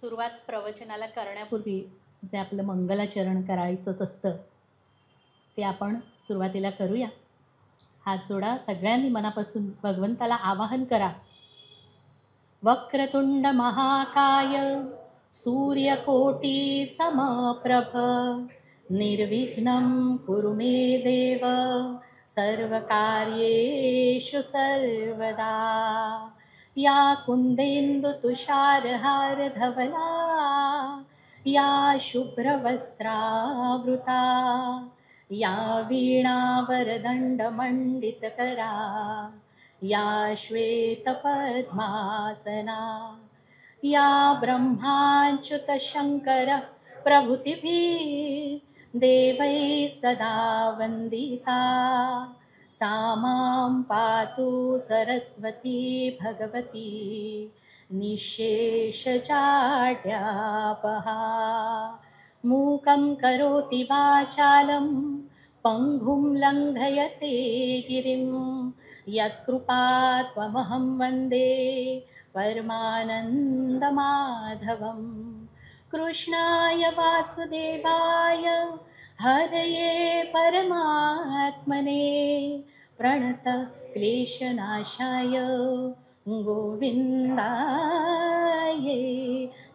सुरुवात प्रवचनाला करण्यापूर्वी जे आपलं मंगलाचरण करायचंच असतं ते आपण सुरुवातीला करूया. हात जोडा, सगळ्यांनी मनापासून भगवंताला आवाहन करा. वक्रतुंड महाकाय सूर्यकोटी समप्रभ निर्विघ्नं कुरु मे देव सर्वकार्येषु सर्वदा. या कुन्देन्दुतुषारहारधवला या शुभ्रवस्त्रावृता या वीणावरदण्डमण्डितकरा या श्वेतपद्मासना या ब्रह्माच्युतशङ्कर प्रभृतिभिः देवैः सदा वन्दिता. सा मां पातु सरस्वती भगवती निःशेषजाड्यापहा. मूकं करोति वाचालं पङ्गुं लङ्घयते गिरिं यत्कृपात्वमहं वन्दे परमानन्दमाधवं. कृष्णाय वासुदेवाय हरये परमात्मने प्रणतक्लेशनाशाय गोविन्दाय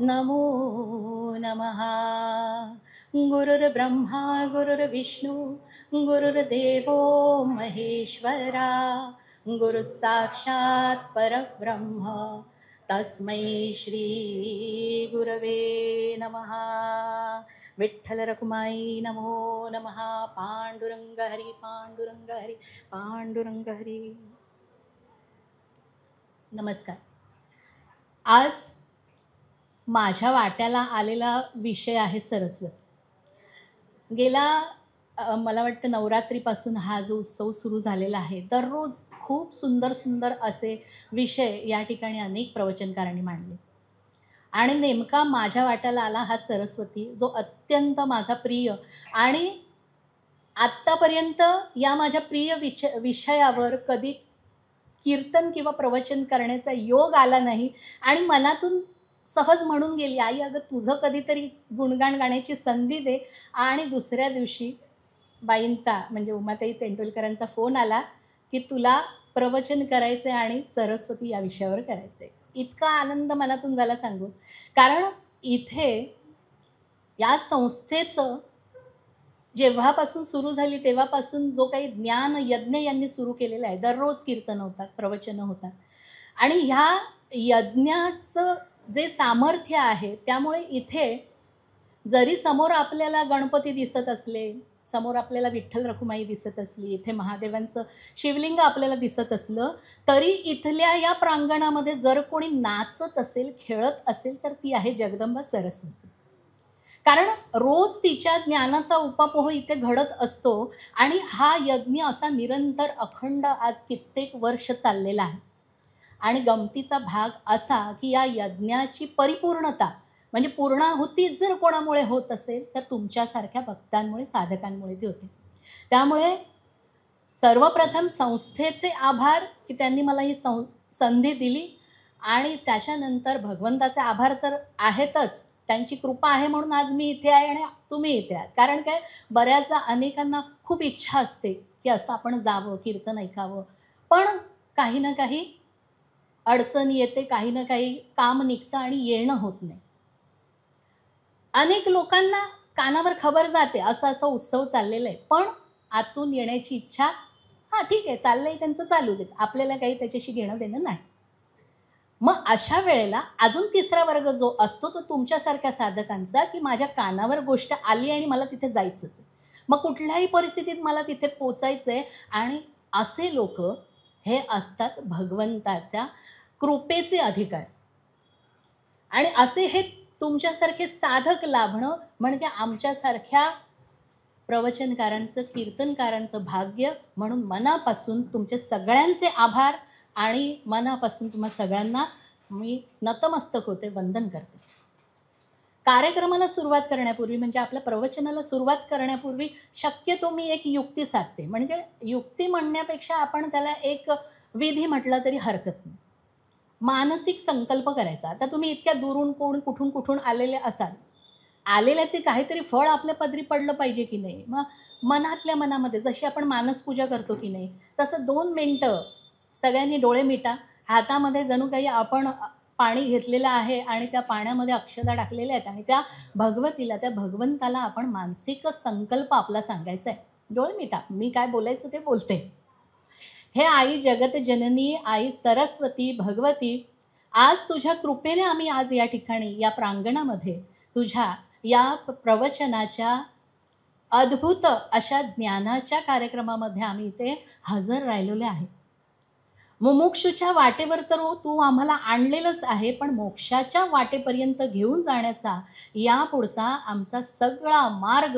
नमो नमः. गुरुर्ब्रह्मा गुरुर्विष्णु गुरुर्देवो महेश्वरा गुरुसाक्षात् परब्रह्म तस्मै श्री गुरवे नमः. विठ्ठल रखुमाई नमो नमः. पांडुरंग हरी पांडुरंग हरी पांडुरंग हरी. नमस्कार. आज माझ्या वाट्याला आलेला विषय आहे सरस्वती. गेला मला वाटतं नवरात्रीपासून हा जो उत्सव सुरू झालेला आहे, दररोज खूप सुंदर सुंदर असे विषय या ठिकाणी अनेक प्रवचनकारांनी मांडले आणि नेमका माझ्या वाट्याला आला हा सरस्वती, जो अत्यंत माझा प्रिय आणि आत्तापर्यंत या माझ्या प्रिय विषयावर कधी कीर्तन किंवा प्रवचन करण्याचा योग आला नाही आणि मनातून सहज म्हणून गेली, आई अगं तुझं कधीतरी गुणगान गाण्याची संधी दे. आणि दुसऱ्या दिवशी बाईंचा म्हणजे उमाताई तेंडुलकरांचा फोन आला की तुला प्रवचन करायचं आहे आणि सरस्वती या विषयावर करायचं आहे. इतका आनंद मनातून झाला सांगू. कारण इथे या संस्थेचं जेव्हापासून सुरू झाली तेव्हापासून जो काही ज्ञान यज्ञ यांनी सुरू केलेला आहे, दररोज कीर्तन होतात, प्रवचनं होतात आणि ह्या यज्ञाचं जे सामर्थ्य आहे त्यामुळे इथे जरी समोर आपल्याला गणपती दिसत असले, समोर आपल्याला विठ्ठल रखुमाई दिसत असली, इथे महादेवांचं शिवलिंग आपल्याला दिसत असलं, तरी इथल्या या प्रांगणामध्ये जर कोणी नाचत असेल, खेळत असेल तर ती आहे जगदंबा सरस्वती. कारण रोज तिच्या ज्ञानाचा उपापोह इथे घडत असतो आणि हा यज्ञ असा निरंतर अखंड आज कित्येक वर्ष चाललेला आहे. आणि गमतीचा भाग असा की या यज्ञाची परिपूर्णता म्हणजे पूर्णाहुतीच जर कोणामुळे होत असेल तर तुमच्यासारख्या भक्तांमुळे, साधकांमुळे ती होते. त्यामुळे सर्वप्रथम संस्थेचे आभार की त्यांनी मला ही संधी दिली आणि त्याच्यानंतर भगवंताचे आभार तर आहेतच, त्यांची कृपा आहे म्हणून आज मी इथे आहे आणि तुम्ही इथे आहात. कारण काय, बऱ्याचदा अनेकांना खूप इच्छा असते की असं आपण जावं, कीर्तन ऐकावं, पण काही ना काही अडचण येते, काही ना काही काम निघतं आणि येणं होत नाही. अनेक लोकांना कानावर खबर जाते असं असं उत्सव चाललेला आहे, पण आतून येण्याची इच्छा, हां ठीक आहे चाललं आहे त्यांचं चालू देत, आपल्याला काही त्याच्याशी घेणं देणं नाही. मग अशा वेळेला अजून तिसरा वर्ग जो असतो तो तुमच्यासारख्या साधकांचा की माझ्या कानावर गोष्ट आली आणि मला तिथे जायचंच आहे, मग कुठल्याही परिस्थितीत मला तिथे पोचायचं आहे. आणि असे लोक हे असतात भगवंताच्या कृपेचे अधिकार. आणि असे हे तुमच्यासारखे साधक लाभणं म्हणजे आमच्यासारख्या प्रवचनकारांचं, कीर्तनकारांचं भाग्य. म्हणून मनापासून तुमचे सगळ्यांचे आभार आणि मनापासून तुम्हा सगळ्यांना मी नतमस्तक होते, वंदन करते. कार्यक्रमाला सुरुवात करण्यापूर्वी म्हणजे आपल्या प्रवचनाला सुरुवात करण्यापूर्वी शक्यतो मी एक युक्ती साधते. म्हणजे युक्ती म्हणण्यापेक्षा आपण त्याला एक विधी म्हटलं तरी हरकत नाही. मानसिक संकल्प करायचा. आता तुम्ही इतक्या दुरून कोण कुठून कुठून आलेले असाल, आलेल्याचे काहीतरी फळ आपल्या पदरी पडलं पाहिजे की नाही. मग मनातल्या मनामध्ये जशी आपण मानसपूजा करतो की नाही, तसं 2 मिनटं सगळ्यांनी डोळे मिटा. हातामध्ये जणू काही आपण पाणी घेतलेलं आहे आणि त्या पाण्यामध्ये अक्षता टाकलेल्या आहेत आणि त्या भगवतीला, त्या भगवंताला आपण मानसिक संकल्प आपला सांगायचा आहे. डोळे मिटा. मी काय बोलायचं ते बोलते. हे आई जगत जननी, आई सरस्वती, भगवती, आज तुझ्या कृपेने आम्ही आज या ठिकाणी या प्रांगणामध्ये तुझ्या या प्रवचनाच्या अद्भुत अशा ज्ञानाच्या कार्यक्रमामध्ये आम्ही इथे हजर राहिलेले आहे. मुमुक्षूच्या वाटेवर तर तू आम्हाला आणलेलंच आहे, पण मोक्षाच्या वाटेपर्यंत घेऊन जाण्याचा यापुढचा आमचा सगळा मार्ग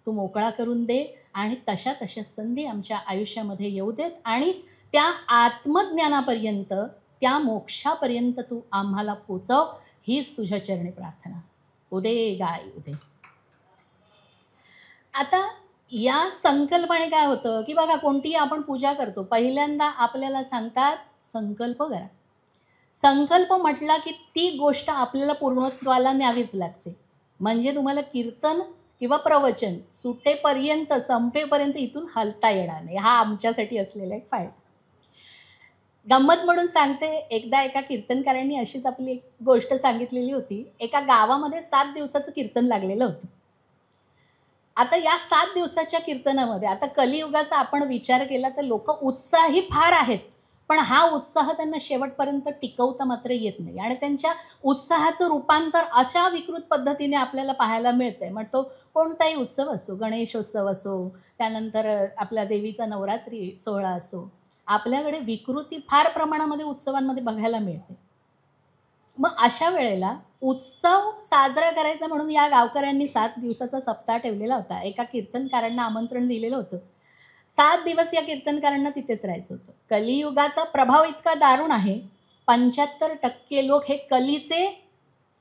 तू मोकळा करून दे आणि तशा संधी आमच्या आयुष्यामध्ये येऊ देत आणि त्या आत्मज्ञानापर्यंत, त्या मोक्षापर्यंत तू आम्हाला पोचव, हीच तुझ्या चरणी प्रार्थना. उदे गाय उदे. आता या संकल्पाने काय होतं की बघा, कोणतीही आपण पूजा करतो, पहिल्यांदा आपल्याला सांगतात संकल्प करा. संकल्प म्हटला की ती गोष्ट आपल्याला पूर्णत्वाला न्यावीच लागते. म्हणजे तुम्हाला कीर्तन किंवा प्रवचन सुटेपर्यंत, संपेपर्यंत इथून हलता येणार नाही. हा आमच्यासाठी असलेला एक फायदा. गंमत म्हणून सांगते, एकदा एका कीर्तनकारांनी अशीच आपली एक गोष्ट सांगितलेली होती. एका गावामध्ये 7 दिवसाचं कीर्तन लागलेलं होतं. आता या 7 दिवसाच्या कीर्तनामध्ये आता कलियुगाचा आपण विचार केला तर लोक उत्साही फार आहेत, पण हा उत्साह त्यांना शेवटपर्यंत टिकवता मात्र येत नाही आणि त्यांच्या उत्साहाचं रूपांतर अशा विकृत पद्धतीने आपल्याला पाहायला मिळतंय. मग तो कोणताही उत्सव असो, गणेशोत्सव असो, त्यानंतर आपल्या देवीचा नवरात्री सोहळा असो, आपल्याकडे विकृती फार प्रमाणामध्ये उत्सवांमध्ये बघायला मिळते. मग अशा वेळेला उत्सव साजरा करायचा म्हणून या गावकऱ्यांनी 7 दिवसाचा सप्ताह ठेवलेला होता. एका कीर्तनकारांना आमंत्रण दिलेलं होतं. 7 दिवस या कीर्तनकारांना तिथेच राहायचं होतं. कलियुगाचा प्रभाव इतका दारुण आहे, 75% लोक हे कलीचे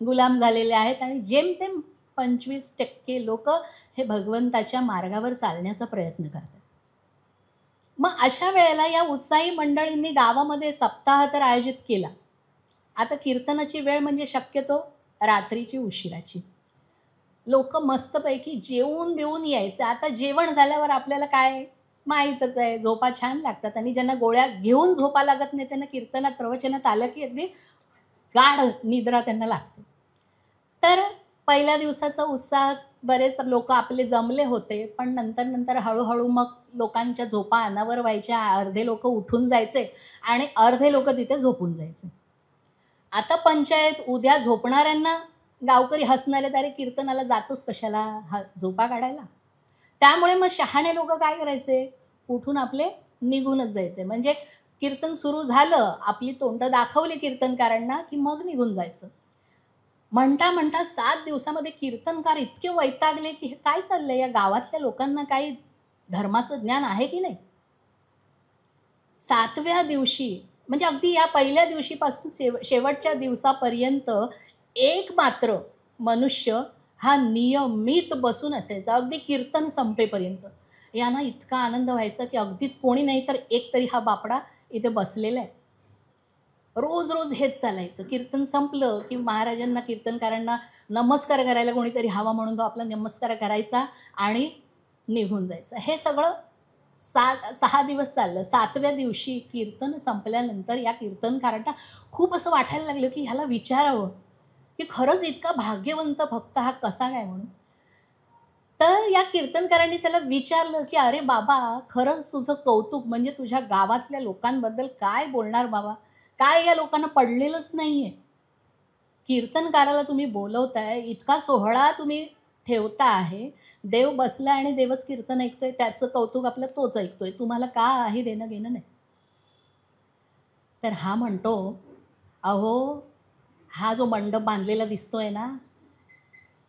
गुलाम झालेले आहेत आणि जेमतेम 25% लोक हे भगवंताच्या मार्गावर चालण्याचा प्रयत्न करतात. मग अशा वेळेला या उत्साही मंडळींनी गावामध्ये सप्ताह तर आयोजित केला. आता कीर्तनाची वेळ म्हणजे शक्यतो रात्रीची, उशिराची. लोक मस्तपैकी जेवून बिवून यायचे. आता जेवण झाल्यावर आपल्याला काय माहीतच आहे, झोपा छान लागतात आणि ज्यांना गोळ्या घेऊन झोपा लागत नाही त्यांना कीर्तनात, प्रवचनात आलं की अगदी गाढ निद्रा त्यांना लागते. तर पहिल्या दिवसाचा उत्साह बरेच लोक आपले जमले होते, पण नंतर हळूहळू मग लोकांच्या झोपा अनावर व्हायच्या. अर्धे लोक उठून जायचे आणि अर्धे लोक तिथे झोपून जायचे. आता पंचायत, उद्या झोपणाऱ्यांना गावकरी हसणारे, अरे कीर्तनाला जातोच कशाला, झोपा काढायला. त्यामुळे मग शहाणे लोक काय करायचे, उठून आपले निघूनच जायचे. म्हणजे कीर्तन सुरू झालं, आपली तोंड दाखवली कीर्तनकारांना की मग निघून जायचं. म्हणता 7 दिवसामध्ये कीर्तनकार इतके वैतागले की हे काय चाललंय, या गावातल्या लोकांना काही धर्माचं ज्ञान आहे की नाही. 7व्या दिवशी म्हणजे अगदी या पहिल्या दिवशीपासून शेवटच्या दिवसापर्यंत एक मात्र मनुष्य हा नियमित बसून असायचा, अगदी कीर्तन संपेपर्यंत. यांना इतका आनंद व्हायचा की अगदीच कोणी नाही तर एक तरी हा बापडा इथे बसलेला आहे. रोज हेच चालायचं. कीर्तन संपलं की महाराजांना, कीर्तनकारांना नमस्कार करायला कोणीतरी हवा म्हणून तो आपला नमस्कार करायचा आणि निघून जायचा. हे सगळं 6 दिवस चाललं. 7व्या दिवशी कीर्तन संपल्यानंतर या कीर्तनकारांना खूप असं वाटायला लागलं की ह्याला विचारावं की खरंच इतका भाग्यवंत भक्त हा कसा काय म्हणून. तर या कीर्तनकारांनी त्याला विचारलं की अरे बाबा, खरंच तुझं कौतुक, म्हणजे तुझ्या गावातल्या लोकांबद्दल काय बोलणार बाबा, काय या लोकांना पडलेलंच नाही आहे. कीर्तनकाराला तुम्ही बोलवताय, इतका सोहळा तुम्ही ठेवता आहे, देव बसला आणि देवच कीर्तन ऐकतोय, त्याचं कौतुक आपलं तोच ऐकतोय, तुम्हाला काही देणं घेणं नाही. तर हा म्हणतो, अहो हा जो मंडप बांधलेला दिसतोय ना,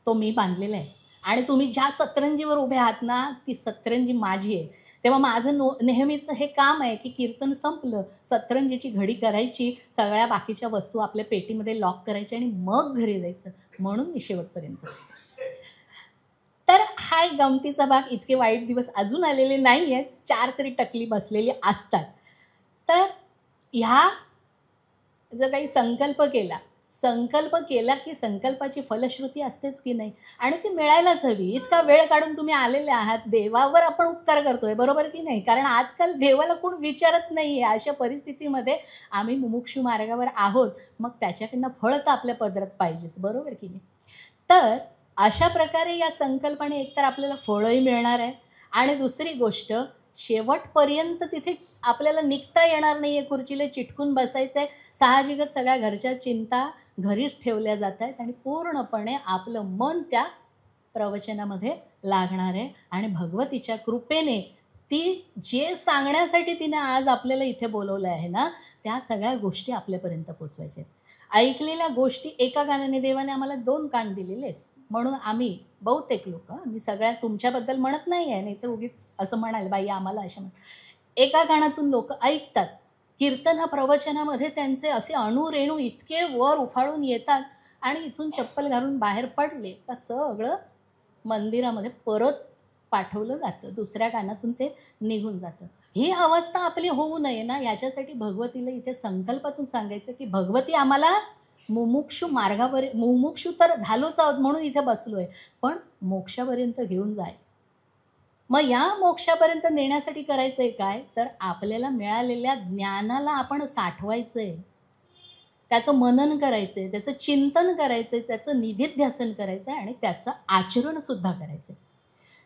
तो मी बांधलेला आहे आणि तुम्ही ज्या सतरंजीवर उभे आहात ना, ती सतरंजी माझी आहे. तेव्हा माझं नेहमीचं हे काम आहे की कीर्तन संपलं, सतरंजीची घडी करायची, सगळ्या बाकीच्या वस्तू आपल्या पेटीमध्ये लॉक करायच्या आणि मग घरी जायचं. म्हणून मी शेवटपर्यंत. तर हा एक गमतीचा भाग. इतके वाईट दिवस अजून आलेले नाही आहेत, 4 तरी टकली बसलेली असतात. तर ह्या जर काही संकल्प केला की संकल्पाची फलश्रुती असतेच की नाही, आणि ती मिळायलाच हवी. इतका वेळ काढून तुम्ही आलेले आहात, देवावर आपण उपकार करतोय, बरोबर की नाही? कारण आजकाल देवाला कोण विचारत नाही आहे. अशा परिस्थितीमध्ये आम्ही मुमुक्षू मार्गावर आहोत, मग त्याच्याकडनं फळ तर आपल्या पदरात पाहिजेच, बरोबर की नाही? तर अशा प्रकारे या संकल्पाने एकतर आपल्याला फळही मिळणार आहे, आणि दुसरी गोष्ट, शेवटपर्यंत तिथे आपल्याला निघता येणार नाही आहे, खुर्चीला चिटकून बसायचं आहे. साहजिकच सगळ्या घरच्या चिंता घरीच ठेवल्या जात आहेत, आणि पूर्णपणे आपलं मन त्या प्रवचनामध्ये लागणार आहे. आणि भगवतीच्या कृपेने ती जे सांगण्यासाठी तिने आज आपल्याला इथे बोलवलं आहे ना, त्या सगळ्या गोष्टी आपल्यापर्यंत पोचवायच्या आहेत. ऐकलेल्या गोष्टी एका कानाने, देवाने आम्हाला 2 कान दिलेले आहेत, म्हणून आम्ही बहुतेक लोक, मी सगळ्या तुमच्याबद्दल म्हणत नाही आहे, नाही तर उगीच असं म्हणाल बाई आम्हाला अशा एका कानातून लोक ऐकतात. कीर्तन प्रवचनामध्ये त्यांचे असे अणुरेणू इतके वर उफाळून येतात, आणि इथून चप्पल घालून बाहेर पडले का सगळं मंदिरामध्ये परत पाठवलं जातं, दुसऱ्या कानातून ते निघून जातं. ही अवस्था आपली होऊ नये ना, याच्यासाठी भगवतीला इथे संकल्पातून सांगायचं की भगवती आम्हाला मुमुक्षू तर झालोच आहोत म्हणून इथे बसलो आहे, पण मोक्षापर्यंत घेऊन जाय. मग या मोक्षापर्यंत नेण्यासाठी करायचं आहे काय, तर आपल्याला मिळालेल्या ज्ञानाला आपण साठवायचं आहे, त्याचं मनन करायचं आहे, त्याचं चिंतन करायचं आहे, त्याचं निधिध्यासन करायचं आहे, आणि त्याचं आचरणसुद्धा करायचं आहे.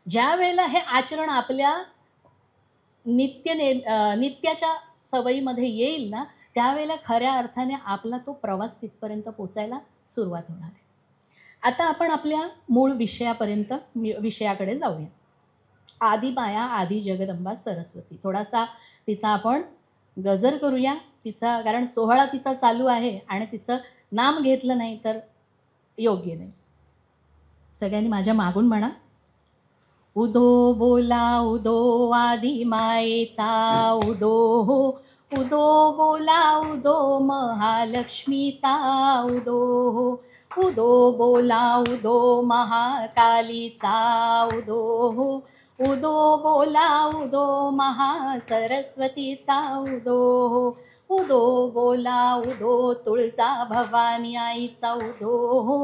ज्या वेळेला हे आचरण आपल्या नित्याच्या सवयीमध्ये येईल ना, त्यावेळेला खऱ्या अर्थाने आपला तो प्रवास तिथपर्यंत पोचायला सुरुवात होणार आहे. आता आपण आपल्या मूळ विषयाकडे जाऊया. आदिमाया आदि जगदंबा सरस्वती. थोडासा तिचा आपण गजर करूया तिचा, कारण सोहळा तिचा चालू आहे आणि तिचं नाम घेतलं नाही तर योग्य नाही. सगळ्यांनी माझ्या मागून म्हणा. उदो बोला उदो आदि मायेचा उदो हो, उदो बोला उदो महालक्ष्मीचा उदो हो, उदो बोला उदो महाकालीचा उदो हो, उदो बोला उदो महासरस्वतीचा उदो हो, उदो बोला उदो तुळजा भवानी आईचा उदो हो,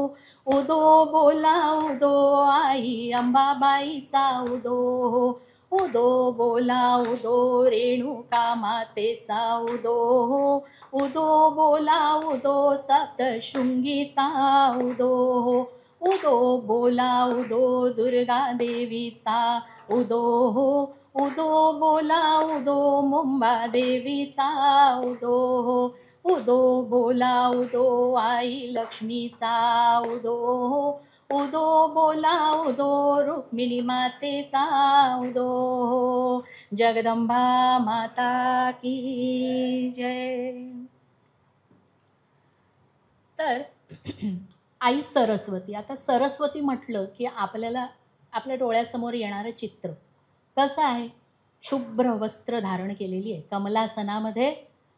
उदो बोला उदो आई अंबाबाईचा उदो हो, उदो बोला उदो रेणुका मातेचा उदो हो, उदो बोला उदो सप्तशृंगीचा उदो हो, उदो बोला उदो दुर्गा देवीचा उदो हो, उदो बोला उदो मुंबा देवीचा उदो हो, उदो बोला उदो आई लक्ष्मीचा उदो हो, उदो बोला उदो रुक्मिणी मातेचा उदो हो. जगदंबा माता की जय. तर आई सरस्वती. आता सरस्वती म्हटलं की आपल्याला आपल्या डोळ्यासमोर येणारं चित्र कसं आहे? शुभ्र वस्त्र धारण केलेली आहे, कमलासनामध्ये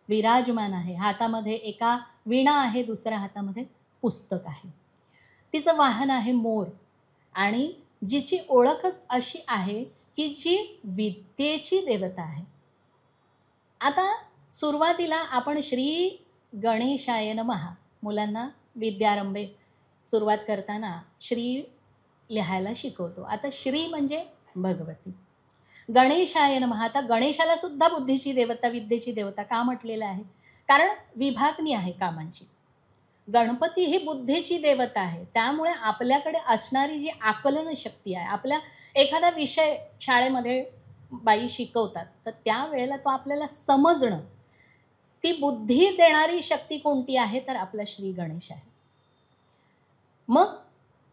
विराजमान आहे, हातामध्ये एका वीणा आहे, दुसऱ्या हातामध्ये पुस्तक आहे, तिचं वाहन आहे मोर, आणि जिची ओळखच अशी आहे की जी विद्येची देवता आहे. आता सुरुवातीला आपण श्री गणेशाय नमः, मुलांना विद्यारंभे सुरुवात करताना श्री लिहायला शिकवतो. आता श्री म्हणजे भगवती, गणेशाय नमः. आता गणेशाला सुद्धा बुद्धीची देवता, विद्येची देवता का म्हटलेलं आहे? कारण विभागणी आहे कामांची. गणपती ही बुद्धीची देवता आहे, त्यामुळे आपल्याकडे असणारी जी आकलन शक्ती आहे, आपल्या एखादा विषय शाळेमध्ये बाई शिकवतात तर त्यावेळेला तो आपल्याला समजणं, ती बुद्धी देणारी शक्ती कोणती आहे तर आपला श्री गणेश आहे. मग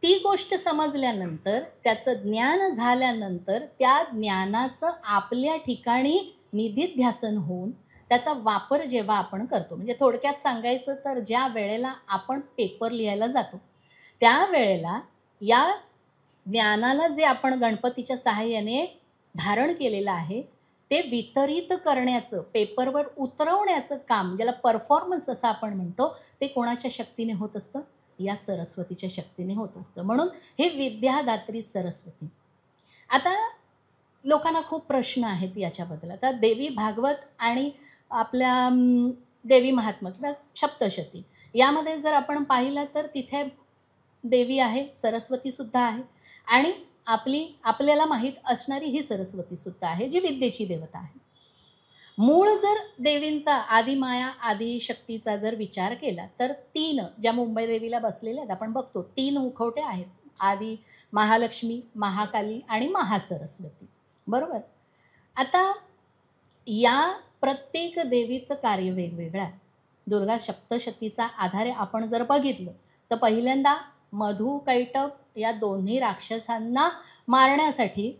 ती गोष्ट समजल्यानंतर, त्याचं ज्ञान झाल्यानंतर, त्या ज्ञानाचं आपल्या ठिकाणी निधिध्यासन होऊन त्याचा वापर जेव्हा आपण करतो, म्हणजे थोडक्यात सांगायचं तर ज्या वेळेला आपण पेपर लिहायला जातो त्यावेळेला या ज्ञानाला जे आपण गणपतीच्या सहाय्याने धारण केलेलं आहे ते वितरित करण्याचं, पेपरवर उतरवण्याचं काम, ज्याला परफॉर्मन्स असं आपण म्हणतो, ते कोणाच्या शक्तीने होत असतं? या सरस्वतीच्या शक्तीने होत असतं. म्हणून हे विद्यादात्री सरस्वती. आता लोकांना खूप प्रश्न आहेत याच्याबद्दल. आता देवी भागवत आणि आपल्या देवी महात्म्य किंवा सप्तशती यामध्ये जर आपण पाहिलं तर तिथे देवी आहे, सरस्वतीसुद्धा आहे आणि आपल्याला माहीत असणारी ही सरस्वतीसुद्धा आहे, जी विद्येची देवता आहे. मूळ जर देवींचा आदिमाया आदिशक्तीचा जर विचार केला तर 3 ज्या मुंबई देवीला बसलेल्या आहेत आपण बघतो 3 मुखवटे आहेत. आदी महालक्ष्मी, महाकाली आणि महासरस्वती. बरोबर. आता या प्रत्येक देवीचं कार्य वेगवेगळं आहे. दुर्गा सप्तशतीचा आधारे आपण जर बघितलं तर पहिल्यांदा मधु कैटभ या दोन्ही राक्षसांना मारण्यासाठी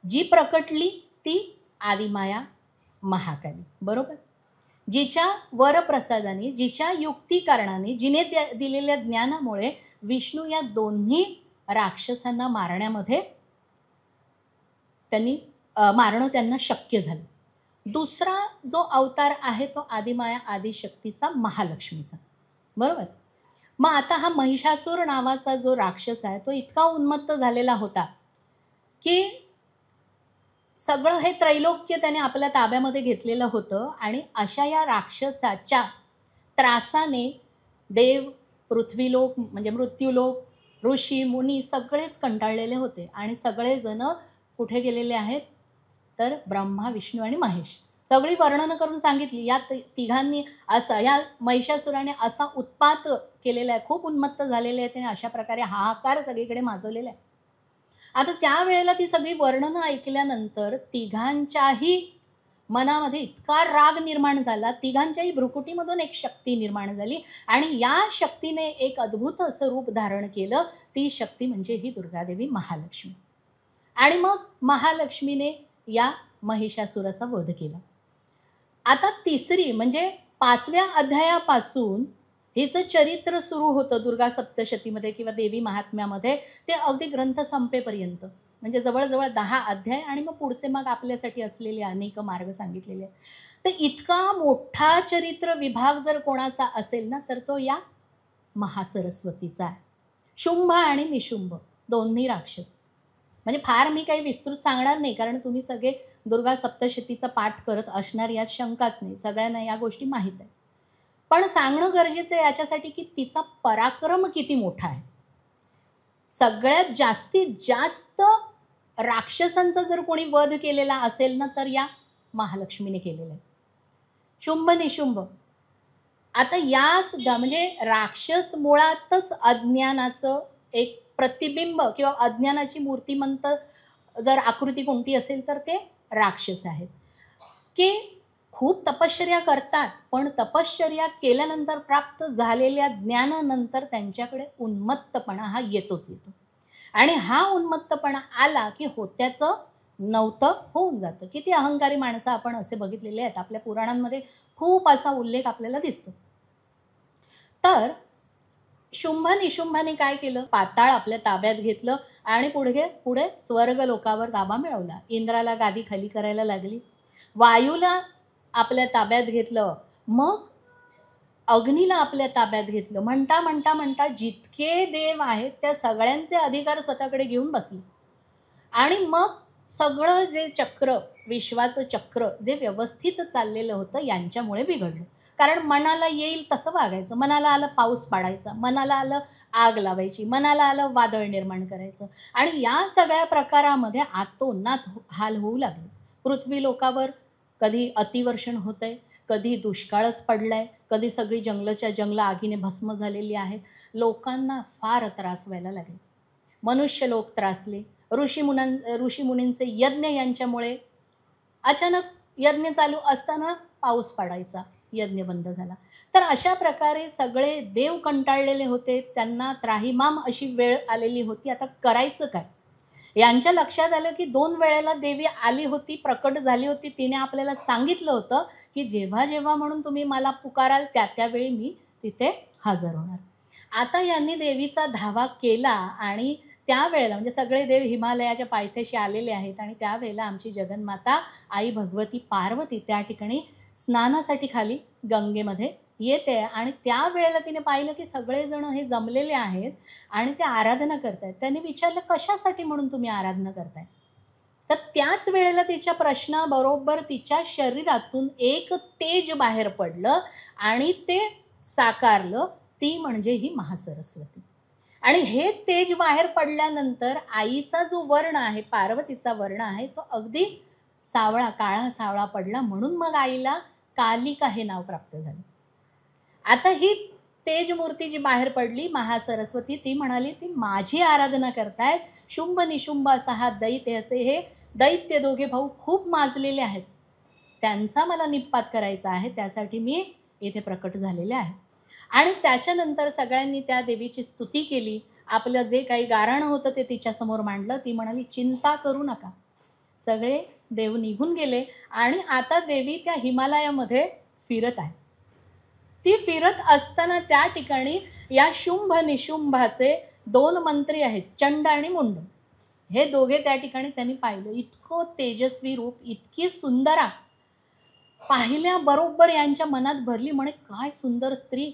जी प्रकटली ती आदिमाया महाकाली. बरोबर. जिच्या वरप्रसादाने, जिच्या युक्तिकारणाने, जिने दिलेल्या ज्ञानामुळे विष्णू या दोन्ही राक्षसांना मारण्यामध्ये मारणं त्यांना शक्य झालं. दुसरा जो अवतार आहे तो आदिमाया आदिशक्तीचा महालक्ष्मीचा. बरोबर. मग आता हा महिषासूर नावाचा जो राक्षस आहे तो इतका उन्मत्त झालेला होता की सगळं हे त्रैलोक्य त्याने आपल्या ताब्यामध्ये घेतलेलं होतं आणि अशा या राक्षसाच्या त्रासाने देव, पृथ्वीलोक म्हणजे मृत्यूलोक, ऋषी मुनी सगळेच कंटाळलेले होते आणि सगळेजण कुठे गेलेले आहेत तर ब्रह्मा, विष्णू आणि महेश सगळी वर्णनं करून सांगितली. या तिघांनी असा या महिषासुराने असा उत्पात केलेला आहे, खूप उन्मत्त झालेले आहेत आणि अशा प्रकारे हाहाकार सगळीकडे माजवलेला आहे. आता त्यावेळेला ती सगळी वर्णनं ऐकल्यानंतर तिघांच्याही मनामध्ये इतका राग निर्माण झाला, तिघांच्याही भ्रुकुटीमधून एक शक्ती निर्माण झाली आणि या शक्तीने एक अद्भुत असं रूप धारण केलं. ती शक्ती म्हणजे ही दुर्गादेवी महालक्ष्मी. आणि मग महालक्ष्मीने या महिषासुराचा वध केला. आता तिसरी म्हणजे 5व्या अध्यायापासून हिचं चरित्र सुरू होतं दुर्गा सप्तशतीमध्ये किंवा देवी महात्म्यामध्ये, ते अगदी ग्रंथ संपेपर्यंत म्हणजे जवळजवळ 10 अध्याय आणि मग पुढचे मग आपल्यासाठी असलेले अनेक मार्ग सांगितलेले आहेत. तर इतका मोठा चरित्र विभाग जर कोणाचा असेल ना तर तो या महासरस्वतीचा आहे. शुंभ आणि निशुंभ दोन्ही राक्षस. म्हणजे फार मी काही विस्तृत सांगणार नाही कारण तुम्ही सगळे दुर्गा सप्तशतीचा पाठ करत असणार यात शंकाच नाही, सगळ्यांना या गोष्टी माहीत आहेत. पण सांगणं गरजेचं आहे याच्यासाठी की तिचा पराक्रम किती मोठा आहे. सगळ्यात जास्तीत जास्त राक्षसांचा जर कोणी वध केलेला असेल ना तर या महालक्ष्मीने केलेला आहे. शुंभ निशुंभ आता या सुद्धा म्हणजे राक्षस मुळातच अज्ञानाचं एक प्रतिबिंब किंवा अज्ञानाची मूर्तिमंत जर आकृती कोणती असेल तर ते राक्षस आहेत की खूप तपश्चर्या करतात पण तपश्चर्या केल्यानंतर प्राप्त झालेल्या ज्ञानानंतर त्यांच्याकडे उन्मत्तपणा हा येतोच येतो आणि हा उन्मत्तपणा आला की होत्याचं नव्हतं होऊन जातं. किती अहंकारी माणसं आपण असे बघितलेले आहेत, आपल्या पुराणांमध्ये खूप असा उल्लेख आपल्याला दिसतो. तर शुंभ निशुंभाने काय केलं, पाताळ आपल्या ताब्यात घेतलं आणि पुढे स्वर्ग लोकावर गाभा मिळवला. इंद्राला गादी खाली करायला लागली, वायूला आपल्या ताब्यात घेतलं, मग अग्नीला आपल्या ताब्यात घेतलं. म्हणता जितके देव आहेत त्या सगळ्यांचे अधिकार स्वतःकडे घेऊन बसले आणि मग सगळं जे चक्र, विश्वाचं चक्र जे व्यवस्थित चाललेलं होतं यांच्यामुळे बिघडलं. कारण मनाला येईल तसं वागायचं, मनाला आलं पाऊस पाडायचा, मनाला आलं आग लावायची, मनाला आलं वादळ निर्माण करायचं आणि या सगळ्या प्रकारामध्ये आतोनात हाल होऊ लागले. पृथ्वी लोकावर कधी अतिवर्षण होतंय, कधी दुष्काळच पडलाय, कधी सगळी जंगलच्या जंगलं आगीने भस्म झालेली आहेत. लोकांना फार त्रास व्हायला लागले, मनुष्य लोक त्रासले. ऋषीमुनींचे यज्ञ यांच्यामुळे अचानक यज्ञ चालू असताना पाऊस पडायचा, यज्ञ बंद झाला. तर अशा प्रकारे सगळे देव कंटाळलेले होते, त्यांना त्राहिमाम अशी वेळ आलेली होती. आता करायचं काय? यांच्या लक्षात आलं की 2 वेळेला देवी आली होती, प्रकट झाली होती. तिने आपल्याला सांगितलं होतं की जेव्हा जेव्हा म्हणून तुम्ही मला पुकाराल त्यावेळी मी तिथे हजर होणार. आता यांनी देवीचा धावा केला आणि त्यावेळेला म्हणजे सगळे देव हिमालयाच्या पायथ्याशी आलेले आहेत आणि त्यावेळेला आमची जगन्माता आई भगवती पार्वती त्या ठिकाणी स्नानासाठी खाली गंगेमध्ये येते आणि त्यावेळेला तिने पाहिलं की सगळेजण हे जमलेले आहेत आणि ते आराधना करतायत. त्याने विचारलं कशासाठी म्हणून तुम्ही आराधना करताय? तर त्याच वेळेला तिच्या प्रश्नाबरोबर तिच्या शरीरातून एक तेज बाहेर पडलं आणि ते साकारलं, ती म्हणजे ही महासरस्वती. आणि हे तेज बाहेर पडल्यानंतर आईचा जो वर्ण आहे, पार्वतीचा वर्ण आहे, तो अगदी सावळा, काळा सावळा पडला. म्हणून मग आईला कालिका हे नाव प्राप्त झालं. आता ही तेज मूर्ती जी बाहेर पडली महासरस्वती, ती म्हणाली ती माझी आराधना करतायत. शुंभ निशुंभ असा हा दैत्य, असे हे दैत्य दोघे भाऊ खूप माजलेले आहेत, त्यांचा मला निपात करायचा आहे, त्यासाठी मी इथे प्रकट झालेले आहे. आणि त्याच्यानंतर सगळ्यांनी त्या देवीची स्तुती केली. आपलं जे काही गाऱ्हाणं होतं ते तिच्यासमोर मांडलं. ती म्हणाली चिंता करू नका. सगळे देव निघून गेले आणि आता देवी त्या हिमालयामध्ये फिरत आहे. ती फिरत असताना त्या ठिकाणी या शुंभ निशुंभाचे 2 मंत्री आहेत, चंड आणि मुंड. हे दोघे त्या ठिकाणी त्यांनी पाहिलं. इतकं तेजस्वी रूप, इतकी सुंदरा, पाहिल्याबरोबर यांच्या मनात भरली. म्हणे काय सुंदर स्त्री,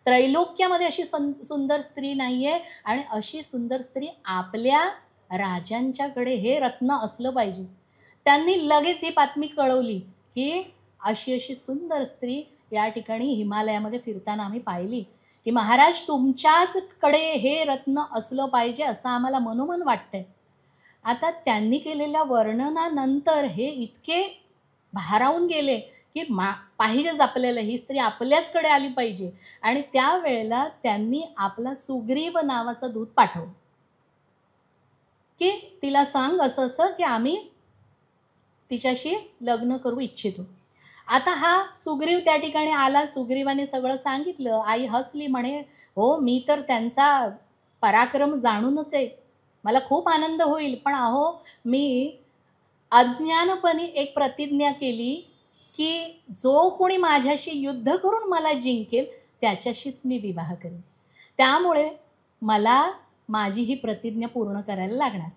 त्रैलोक्यामध्ये अशी सुंदर स्त्री नाही आहे आणि अशी सुंदर स्त्री आपल्या राजांच्याकडे हे रत्न असलं पाहिजे. त्यांनी लगेच ही बातमी कळवली की अशी अशी सुंदर स्त्री या ठिकाणी हिमालयामध्ये फिरताना आम्ही पाहिली, की महाराज तुमच्याचकडे हे रत्न असलं पाहिजे असं आम्हाला मनोमन वाटतंय. आता त्यांनी केलेल्या वर्णनानंतर हे इतके भारावून गेले की पाहिजेच आपल्याला, ही स्त्री आपल्याचकडे आली पाहिजे. आणि त्यावेळेला त्यांनी आपला सुग्रीव नावाचा दूत पाठवला की तिला सांग असं असं की आम्ही तिच्याशी लग्न करू इच्छितो. आता हा सुग्रीव त्या ठिकाणी आला. सुग्रीवाने सगळं सांगितलं. आई हसली, म्हणे हो मी तर त्यांचा पराक्रम जाणूनच आहे, मला खूप आनंद होईल, पण अहो मी अज्ञानपणे एक प्रतिज्ञा केली की जो कोणी माझ्याशी युद्ध करून मला जिंकेल त्याच्याशीच मी विवाह करेन, त्यामुळे मला माझी ही प्रतिज्ञा पूर्ण करायला लागणार.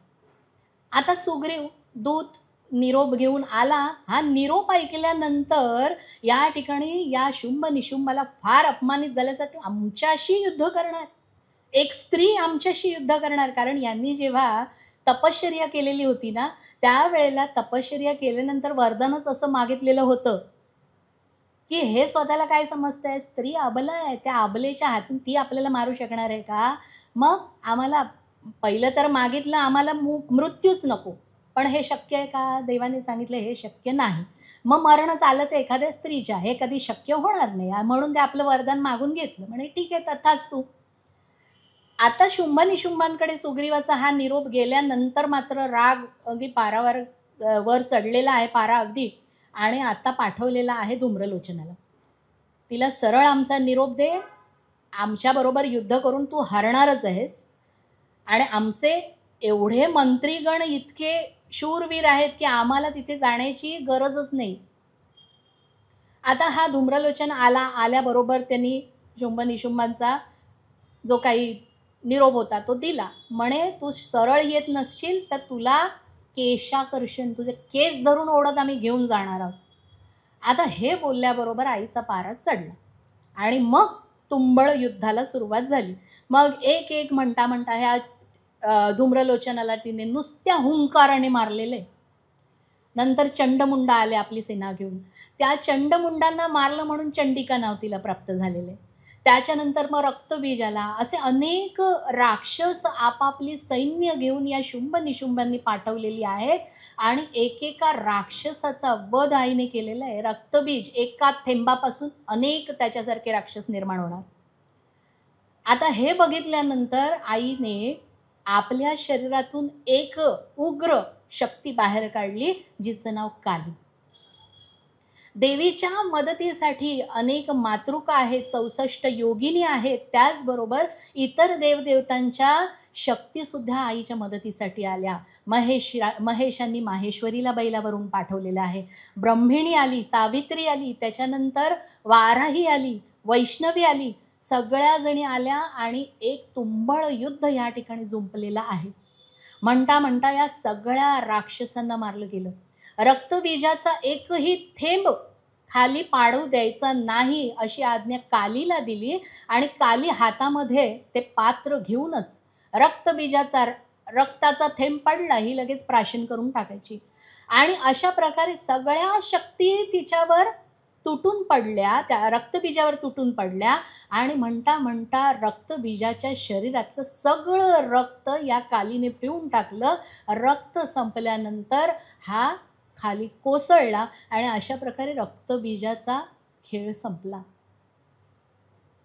आता सुग्रीव दूत निरोप घेऊन आला. हा निरोप ऐकल्यानंतर या ठिकाणी या शुंभ निशुंभाला फार अपमानित झाल्यासाठी आमच्याशी युद्ध करणार, एक स्त्री आमच्याशी युद्ध करणार. कारण यांनी जेव्हा तपश्चर्या केलेली होती ना, त्यावेळेला तपश्चर्या केल्यानंतर वरदानच असं मागितलेलं होतं की हे स्वतःला काय समजतंय, स्त्री अबला आहे, त्या अबलेच्या हातून ती आपल्याला मारू शकणार आहे का? मग आम्हाला पहिलं तर मागितलं आम्हाला मृत्यूच नको, पण हे शक्य आहे का? देवाने सांगितलं हे शक्य नाही. मग मरण आलं तर एखाद्या स्त्रीच्या, हे कधी शक्य होणार नाही, म्हणून ते आपलं वरदान मागून घेतलं. म्हणे ठीक आहे तथास्तु. आता शुंभ निशुंभांकडे सुग्रीवाचा हा निरोप गेल्यानंतर मात्र राग अगदी पारावर वर चढलेला आहे, पारा अगदी. आणि आता पाठवलेला आहे धूम्रलोचनाला. तिला सरळ आमचा निरोप दे, आमच्याबरोबर युद्ध करून तू हरणारच आहेस आणि आमचे एवढे मंत्रीगण इतके शूरवीर आहेत की आम्हाला तिथे जाण्याची गरजच नाही. आता हा धूम्रलोचन आल्याबरोबर त्यांनी शुंभ निशुंभांचा जो काही निरोप होता तो दिला. म्हणे तू सरळ येत नसशील तर तुला केशाकर्षण, तुझे केस धरून ओढत आम्ही घेऊन जाणार आहोत. आता हे बोलल्याबरोबर आईचा पारा चढला आणि मग तुंबळ युद्धाला सुरुवात झाली. मग एक एक म्हणता म्हणता ह्या धूम्रलोचनाला तिने नुसत्या हुंकाराने मारलेले. नंतर चंडमुंडा आले आपली सेना घेऊन. त्या चंडमुंडांना मारलं म्हणून चंडिका नाव तिला प्राप्त झालेले. त्याच्यानंतर मग रक्तबीज आला. असे अनेक राक्षस आपापली सैन्य घेऊन या शुंभ निशुंभांनी पाठवलेली आहेत आणि एकेका राक्षसाचा वध आईने केलेला आहे. रक्तबीज एका थेंबापासून अनेक त्याच्यासारखे राक्षस निर्माण होणार. आता हे बघितल्यानंतर आईने आपल्या शरीरातून एक उग्र शक्ती बाहेर काढली, जिचं नाव काली. देवीच्या मदतीसाठी अनेक मातृका आहेत, 64 योगिनी आहेत. त्याचबरोबर इतर देवदेवतांच्या शक्तीसुद्धा आईच्या मदतीसाठी आल्या. महेशांनी माहेश्वरीला बैलावरून पाठवलेलं आहे. ब्रह्मिणी आली, सावित्री आली, त्याच्यानंतर वाराही आली, वैष्णवी आली. सगळ्या जणी आल्या आणि एक तुंबळ युद्ध या ठिकाणी जुंपलेलं आहे. म्हणता म्हणता या सगळ्या राक्षसांना मारलं गेलं. रक्तबीजाचा एकही थेंब खाली पाडू द्यायचा नाही अशी आज्ञा कालीला दिली आणि काली हातामध्ये ते पात्र घेऊनच रक्तबीजाचा रक्ताचा थेंब पडला ही लगेच प्राशन करून टाकायची. आणि अशा प्रकारे सगळ्या शक्ती तिच्यावर तुटून पडल्या, त्या रक्तबीजावर तुटून पडल्या आणि म्हणता म्हणता रक्तबीजाच्या शरीरातलं सगळं रक्त या कालीने पिऊन टाकलं. रक्त संपल्यानंतर हा खाली कोसळला आणि अशा प्रकारे रक्तबीजाचा खेळ संपला.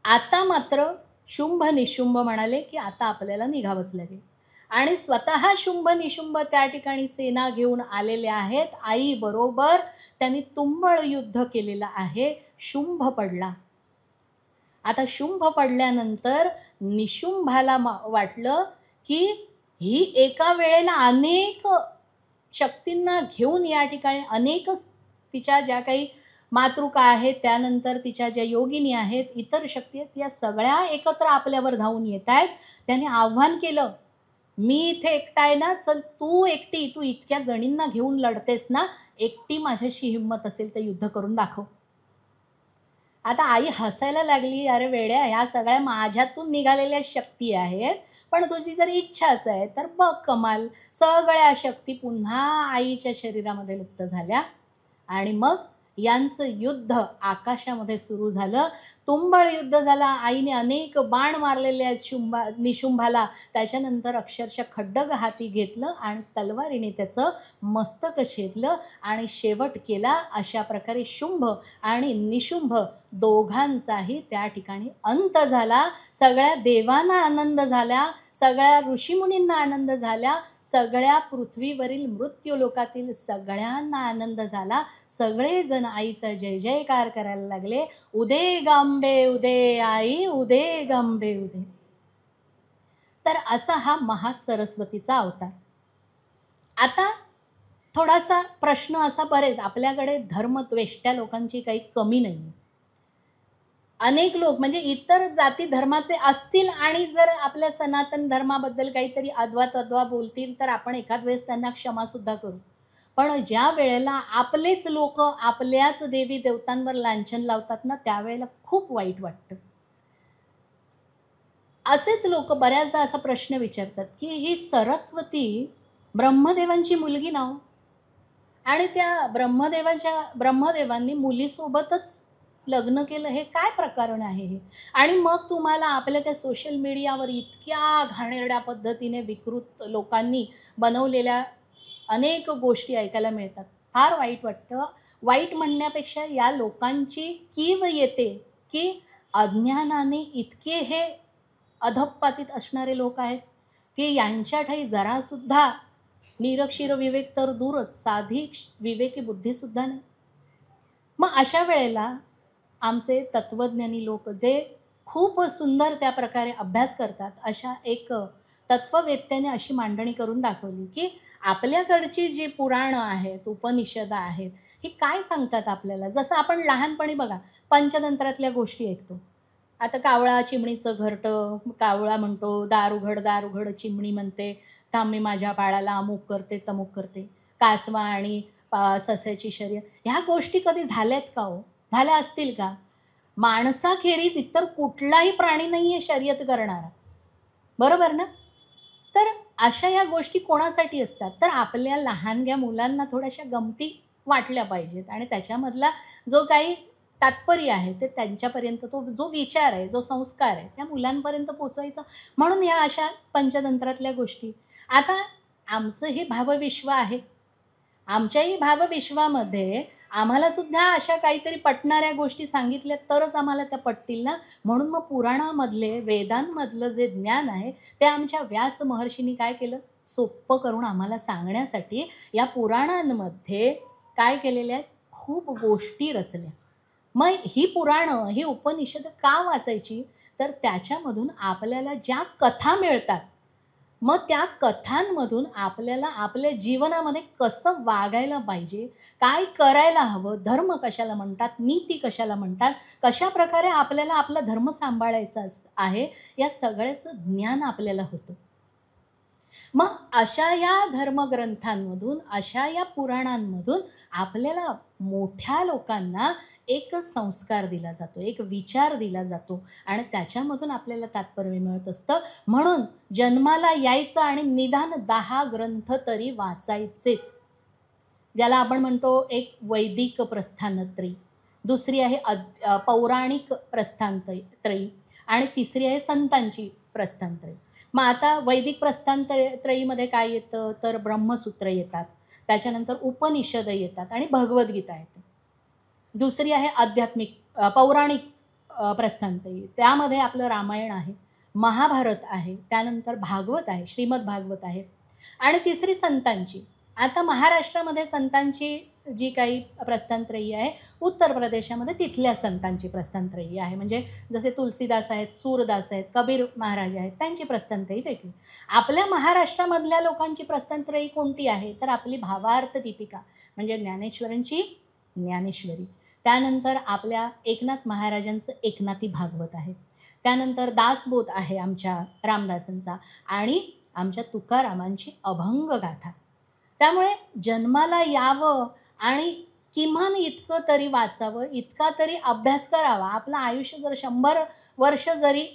आता मात्र शुंभ निशुंभ म्हणाले की आता आपल्याला निघावंच लागेल आणि स्वतः शुंभ निशुंभ त्या ठिकाणी सेना घेऊन आलेले आहेत. आई बरोबर त्यांनी तुंबळ युद्ध केलेलं आहे. शुंभ पडला. आता शुंभ पडल्यानंतर निशुंभाला वाटलं की ही एका वेळेला अनेक शक्तींना घेऊन या ठिकाणी अनेक तिच्या ज्या काही मातृका आहेत, त्यानंतर तिच्या ज्या योगिनी आहेत, इतर शक्ती आहेत, या सगळ्या एकत्र आपल्यावर धावून येत आहेत. त्याने आव्हान केलं, मी इथे एकटा आहे ना, चल तू एकटी, तू इतक्या जणींना घेऊन लढतेस ना, एकटी माझ्याशी हिंमत असेल तर युद्ध करून दाखव. आता आई हसायला लागली, अरे वेड्या, ह्या सगळ्या माझ्यातून निघालेल्या शक्ती आहेत, पण तुझी जर इच्छाच आहे तर बघ कमाल. सगळ्या शक्ती पुन्हा आईच्या शरीरामध्ये लुप्त झाल्या आणि मग यांचं युद्ध आकाशामध्ये सुरू झालं. तुंबळ युद्ध झाला. आईने अनेक बाण मारलेले आहेत निशुंभाला. त्याच्यानंतर अक्षरशः खड्डग हाती घेतलं आणि तलवारीने त्याचं मस्तक छेदलं आणि शेवट केला. अशा प्रकारे शुंभ आणि निशुंभ दोघांचाही त्या ठिकाणी अंत झाला. सगळ्या देवांना आनंद झाला, सगळ्या ऋषीमुनींना आनंद झाला, सगळ्या पृथ्वीवरील मृत्यूलोकातील सगळ्यांना आनंद झाला. सगळेजण आईचा जय जयकार करायला लागले. उदे गांबे उदे आई, उदे गांबे उदे. तर असा हा महासरस्वतीचा अवतार. आता थोडासा प्रश्न असा, बरेच आपल्याकडे धर्मद्वेष्ट्या लोकांची काही कमी नाही. अनेक लोक म्हणजे इतर जाती धर्माचे असतील आणि जर आपल्या सनातन धर्माबद्दल काहीतरी अद्वा तद्वा बोलतील तर आपण एखाद वेळेस त्यांना क्षमासुद्धा करू. पण ज्या वेळेला आपलेच लोक आपल्याच देवी देवतांवर लांछन लावतात ना, त्यावेळेला खूप वाईट वाटतं. असेच लोक बऱ्याचदा असा प्रश्न विचारतात की ही सरस्वती ब्रह्मदेवांची मुलगी ना, आणि त्या ब्रह्मदेवांनी मुलीसोबतच लग्न केलं, हे काय प्रकरण आहे हे? आणि मग तुम्हाला आपल्या त्या सोशल मीडियावर इतक्या घाणेरड्या पद्धतीने विकृत लोकांनी बनवलेल्या अनेक गोष्टी ऐकायला मिळतात. फार वाईट वाटतं. वाईट म्हणण्यापेक्षा या लोकांची कीव येते की अज्ञानाने इतके हे अधःपातीत असणारे लोक आहेत की यांच्या ठाई जरासुद्धा निरक्षीर विवेक तर दूरच, साधी विवेकी बुद्धीसुद्धा नाही. मग अशा वेळेला आमचे तत्त्वज्ञानी लोक जे खूप सुंदर त्या प्रकारे अभ्यास करतात, अशा एक तत्त्ववेत्त्याने अशी मांडणी करून दाखवली की आपल्याकडची जी पुराणं आहेत, उपनिषदं आहेत, ही काय सांगतात आपल्याला. जसं आपण लहानपणी बघा पंचतंत्रातल्या गोष्टी ऐकतो. आता कावळा चिमणीचं घरटं, कावळा म्हणतो दार उघड दार उघड, चिमणी म्हणते थांब मी माझ्या बाळाला अमुक करते तमुक करते. कासवा आणि सस्याची शर्यत, ह्या गोष्टी कधी झाल्यात का हो? झाल्या असतील का? माणसाखेरीज इतर कुठलाही प्राणी नाही आहे शर्यत करणारा, बरोबर ना? तर अशा या गोष्टी कोणासाठी असतात? तर आपल्या लहानग्या मुलांना थोड्याशा गमती वाटल्या पाहिजेत आणि त्याच्यामधला जो काही तात्पर्य आहे ते त्यांच्यापर्यंत, तो जो विचार आहे, जो संस्कार आहे, त्या मुलांपर्यंत पोचवायचा, म्हणून या अशा पंचतंत्रातल्या गोष्टी. आता आमचं हे भावविश्व आहे. आमच्याही भावविश्वामध्ये आम्हाला सुद्धा अशा काहीतरी पटणाऱ्या गोष्टी सांगितल्या तरच आम्हाला त्या पटतील ना. म्हणून मग पुराणामधले, वेदांमधलं जे ज्ञान आहे ते आमच्या व्यास महर्षींनी काय केलं, सोपं करून आम्हाला सांगण्यासाठी या पुराणांमध्ये काय केलेल्या आहेत, खूप गोष्टी रचल्या. मग ही पुराणं, ही उपनिषद का वाचायची? तर त्याच्यामधून आपल्याला ज्या कथा मिळतात, मग त्या कथांमधून आपल्याला आपल्या जीवनामध्ये कसं वागायला पाहिजे, काय करायला हवं, धर्म कशाला म्हणतात, नीती कशाला म्हणतात, कशा प्रकारे आपल्याला आपला धर्म सांभाळायचा आहे, या सगळ्याचं ज्ञान आपल्याला होतं. मग अशा या धर्मग्रंथांमधून, अशा या पुराणांमधून आपल्याला मोठ्या लोकांना एक संस्कार दिला जातो, एक विचार दिला जातो आणि त्याच्यामधून आपल्याला तात्पर्य मिळत असतं. म्हणून जन्माला यायचं आणि निदान 10 ग्रंथ तरी वाचायचेच. ज्याला आपण म्हणतो एक वैदिक प्रस्थानत्रयी, दुसरी आहे पौराणिक प्रस्थानत्रयी आणि तिसरी आहे संतांची प्रस्थानत्रयी. मग आता वैदिक प्रस्थानत्रयीमध्ये काय येतं तर ब्रह्मसूत्र येतात, त्याच्यानंतर उपनिषद येतात आणि भगवद्गीता येते. दुसरी आहे आध्यात्मिक पौराणिक प्रस्थानत्रयी, त्यामध्ये आपलं रामायण आहे, महाभारत आहे, त्यानंतर भागवत आहे, श्रीमद भागवत आहे आणि तिसरी संतांची. आता महाराष्ट्रामध्ये संतांची जी काही प्रस्थानत्रयी आहे, उत्तर प्रदेशामध्ये तिथल्या संतांची प्रस्थानत्रयी आहे. म्हणजे जसे तुलसीदास आहेत, सूरदास आहेत, कबीर महाराज आहेत, त्यांची प्रस्थानत्रयी वेगळी. आपल्या महाराष्ट्रामधल्या लोकांची प्रस्थानत्रयी कोणती आहे तर आपली भावार्थ दीपिका म्हणजे ज्ञानेश्वरांची ज्ञानेश्वरी, त्यानंतर आपल्या एकनाथ महाराजांचं एकनाथी भागवत आहे, त्यानंतर दासबोध आहे आमच्या रामदासांचा आणि आमच्या तुकारामांची अभंग गाथा. त्यामुळे जन्माला यावं आणि किमान इतकं तरी वाचावं, इतका तरी अभ्यास करावा. आपलं आयुष्य जर 100 वर्ष जरी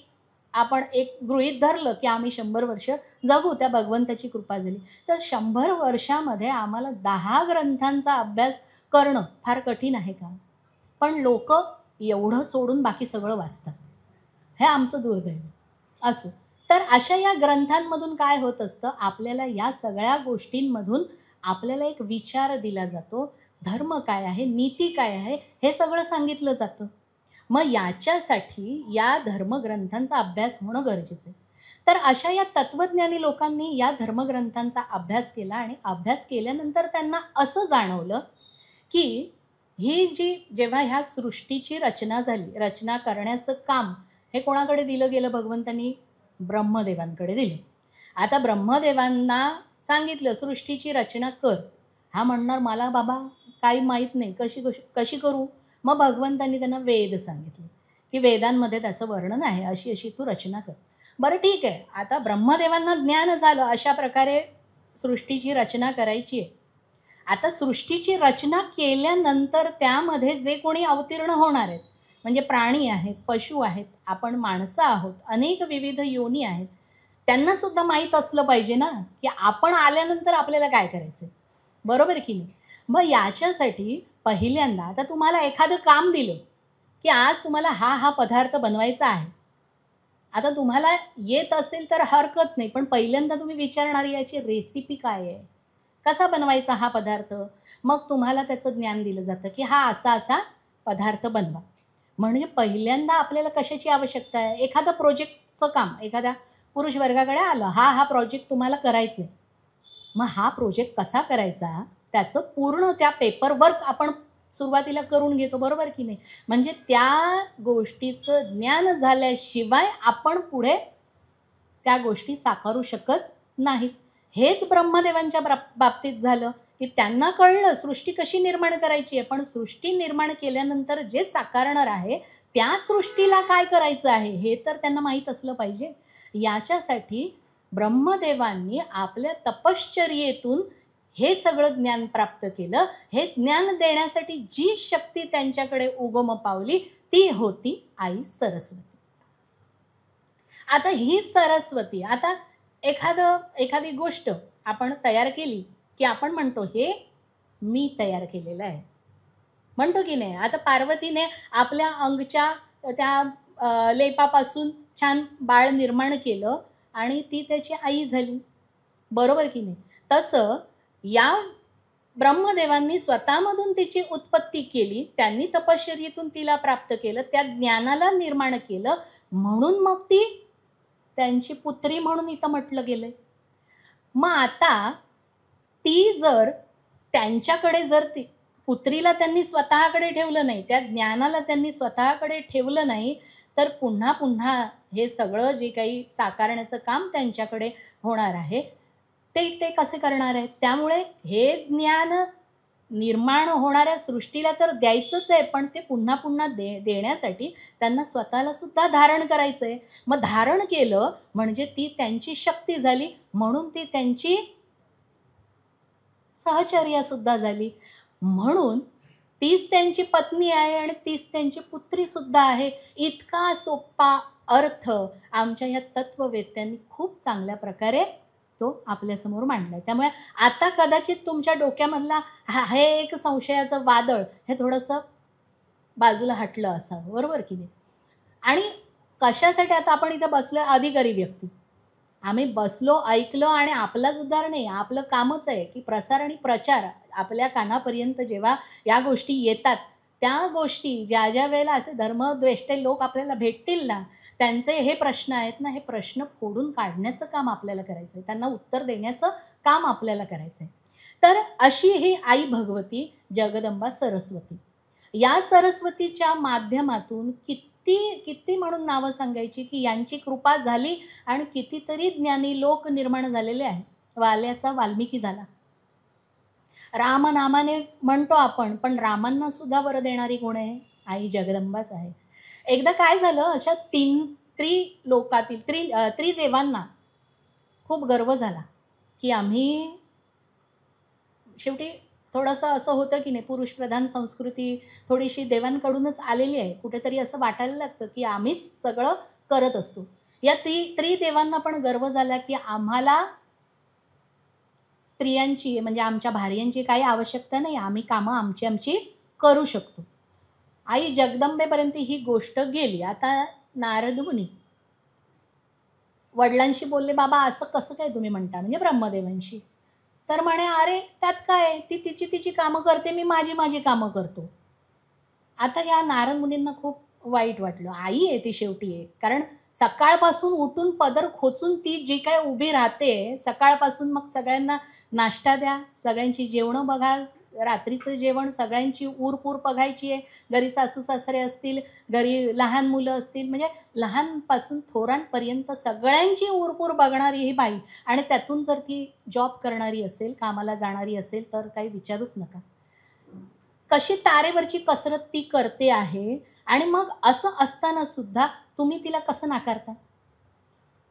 आपण एक गृहीत धरलं की आम्ही 100 वर्ष जगू, त्या भगवंताची कृपा झाली, तर 100 वर्षामध्ये आम्हाला 10 ग्रंथांचा अभ्यास करणं फार कठीण आहे का? पण लोक एवढं सोडून बाकी सगळं वाचतात. हे आमचं दुर्दैव असो. तर अशा या ग्रंथांमधून काय होत असतं, आपल्याला या सगळ्या गोष्टींमधून आपल्याला एक विचार दिला जातो. धर्म काय आहे, नीती काय आहे, हे सगळं सांगितलं जातं. मग याच्यासाठी या धर्मग्रंथांचा अभ्यास होणं गरजेचं आहे. तर अशा या तत्त्वज्ञानी लोकांनी या धर्मग्रंथांचा अभ्यास केला आणि अभ्यास केल्यानंतर त्यांना असं जाणवलं की ही जेव्हा ह्या सृष्टीची रचना झाली, रचना करण्याचं काम हे कोणाकडे दिलं गेलं भगवंतांनी? ब्रह्मदेवांकडे दिले. आता ब्रह्मदेवांना सांगितलं सृष्टीची रचना कर. हा म्हणणार मला बाबा काही माहीत नाही, कशी करू? मग भगवंतांनी त्यांना वेद सांगितले की वेदांमध्ये त्याचं वर्णन आहे, अशी अशी तू रचना कर. बरं ठीक आहे, आता ब्रह्मदेवांना ज्ञान झालं अशा प्रकारे सृष्टीची रचना करायची आहे. आता सृष्टीची रचना केल्यानंतर त्यामध्ये जे कोणी अवतीर्ण होणार आहेत, म्हणजे प्राणी आहेत, पशु आहेत, आपण माणसं आहोत, अनेक विविध योनी आहेत, त्यांनासुद्धा माहीत असलं पाहिजे ना की आपण आल्यानंतर आपल्याला काय करायचं, बरोबर की नाही? मग याच्यासाठी पहिल्यांदा आता तुम्हाला एखादं काम दिलं की आज तुम्हाला हा पदार्थ बनवायचा आहे. आता तुम्हाला येत असेल तर हरकत नाही, पण पहिल्यांदा तुम्ही विचारणार याची रेसिपी काय आहे, कसा बनवायचा हा पदार्थ. मग तुम्हाला त्याचं ज्ञान दिलं जातं की हा असा पदार्थ बनवा. म्हणजे पहिल्यांदा आपल्याला कशाची आवश्यकता आहे? एखादं प्रोजेक्टचं काम एखाद्या पुरुष वर्गाकडे आलं, हा प्रोजेक्ट तुम्हाला करायचं आहे. मग हा प्रोजेक्ट कसा करायचा त्याचं पूर्ण त्या पेपरवर्क आपण सुरुवातीला करून घेतो, बरोबर की नाही? म्हणजे त्या गोष्टीचं ज्ञान झाल्याशिवाय आपण पुढे त्या गोष्टी साकारू शकत नाहीत. हेच ब्रह्मदेवांच्या बाबतीत झालं की त्यांना कळलं सृष्टी कशी निर्माण करायची आहे, पण सृष्टी निर्माण केल्यानंतर जे साकारणार आहे त्या सृष्टीला काय करायचं आहे हे तर त्यांना माहीत असलं पाहिजे. याच्यासाठी ब्रह्मदेवांनी आपल्या तपश्चर्येतून हे सगळं ज्ञान प्राप्त केलं. हे ज्ञान देण्यासाठी जी शक्ती त्यांच्याकडे उगम पावली ती होती आई सरस्वती. आता ही सरस्वती, आता एखादी गोष्ट आपण तयार केली की आपण म्हणतो हे मी तयार केलेलं आहे, म्हणतो की नाही? आता पार्वतीने आपल्या अंगच्या त्या लेपापासून छान बाळ निर्माण केलं आणि ती त्याची आई झाली, बरोबर की नाही? तसं या ब्रह्मदेवांनी स्वतःमधून तिची उत्पत्ती केली, त्यांनी तपश्चर्येतून तिला प्राप्त केलं, त्या ज्ञानाला निर्माण केलं, म्हणून मग ती त्यांची पुत्री म्हणून इथं म्हटलं गेलं. मग आता ती जर त्यांच्याकडे जर ती पुत्रीला त्यांनी स्वतःकडे ठेवलं नाही, त्या ज्ञानाला त्यांनी स्वतःकडे ठेवलं नाही, तर पुन्हा हे सगळं जे काही साकारण्याचं काम त्यांच्याकडे होणार आहे ते कसे करणार आहेत? त्यामुळे हे ज्ञान निर्माण होणाऱ्या सृष्टीला तर द्यायचंच आहे, पण ते पुन्हा देण्यासाठी त्यांना स्वतःला सुद्धा धारण करायचं आहे. मग धारण केलं म्हणजे ती त्यांची शक्ती झाली, म्हणून ती त्यांची सहचर्या सुद्धा झाली, म्हणून तीच त्यांची पत्नी आहे आणि तीच त्यांची पुत्री सुद्धा आहे. इतका सोपा अर्थ आमच्या या तत्ववेत्यांनी खूप चांगल्या प्रकारे तो आपल्यासमोर मांडला. त्यामुळे आता कदाचित तुमच्या डोक्यामधला हे एक संशयाचं वादळ हे थोडंसं बाजूला हटलं असावं, बरोबर की नाही? आणि कशासाठी आता आपण इथे बसलोय? अधिकारी व्यक्ती. आम्ही बसलो, ऐकलं आणि आपलाच उद्धार नाही, आपलं कामच आहे की प्रसार आणि प्रचार आपल्या कानापर्यंत जेव्हा या गोष्टी येतात, त्या गोष्टी ज्या ज्या वेळेला असे धर्मद्वेष्टे लोक आपल्याला भेटतील ना, त्यांचे हे प्रश्न आहेत ना, हे प्रश्न फोडून काढण्याचं काम आपल्याला करायचं आहे. त्यांना उत्तर देण्याचं काम आपल्याला करायचं आहे. तर अशी ही आई भगवती, जगदंबा सरस्वती. या सरस्वतीच्या माध्यमातून किती किती म्हणून नावं सांगायची की यांची कृपा झाली आणि कितीतरी ज्ञानी लोक निर्माण झालेले आहेत. वाल्याचा वाल्मिकी झाला. रामनामाने म्हणतो आपण, पण रामांना सुद्धा वर देणारी कोण आहे? आई जगदंबाच आहे. एकदा काय झालं, अशा त्रिलोकातील त्रिदेवांना खूप गर्व झाला की आम्ही शेवटी थोडंसं असं होतं की नाही, पुरुषप्रधान संस्कृती थोडीशी देवांकडूनच आलेली आहे. कुठेतरी असं वाटायला लागतं की आम्हीच सगळं करत असतो. या त्रिदेवांना पण गर्व झाला की आम्हाला स्त्रियांची म्हणजे आमच्या भार्यांची काही आवश्यकता नाही, आम्ही कामं आमची आमची करू शकतो. आई जगदंबेपर्यंत ही गोष्ट गेली. आता नारद मुनी वडिलांशी बोलले, बाबा असं कसं काय तुम्ही म्हणता, म्हणजे ब्रह्मदेवांशी. तर म्हणे, अरे त्यात काय, ती तिची तिची कामं करते, मी माझी माझी कामं करतो. आता या नारद मुनींना खूप वाईट वाटलं. आई आहे ती शेवटी एक. कारण सकाळपासून उठून पदर खोचून ती जी काय उभी राहते, सकाळपासून मग सगळ्यांना नाश्ता द्या, सगळ्यांची जेवणं बघा, रात्रीचं जेवण सगळ्यांची उरपूर बघायची आहे. घरी सासू-सासरे असतील, घरी लहान मुलं असतील, म्हणजे लहानपासून थोरांपर्यंत सगळ्यांची उरपूर बघणारी ही बाई आणि त्यातून जर ती जॉब करणारी असेल, कामाला जाणारी असेल, तर काही विचारूच नका. कशी तारेवरची कसरत ती करते आहे आणि मग असं असताना सुद्धा तुम्ही तिला कसं नाकारता?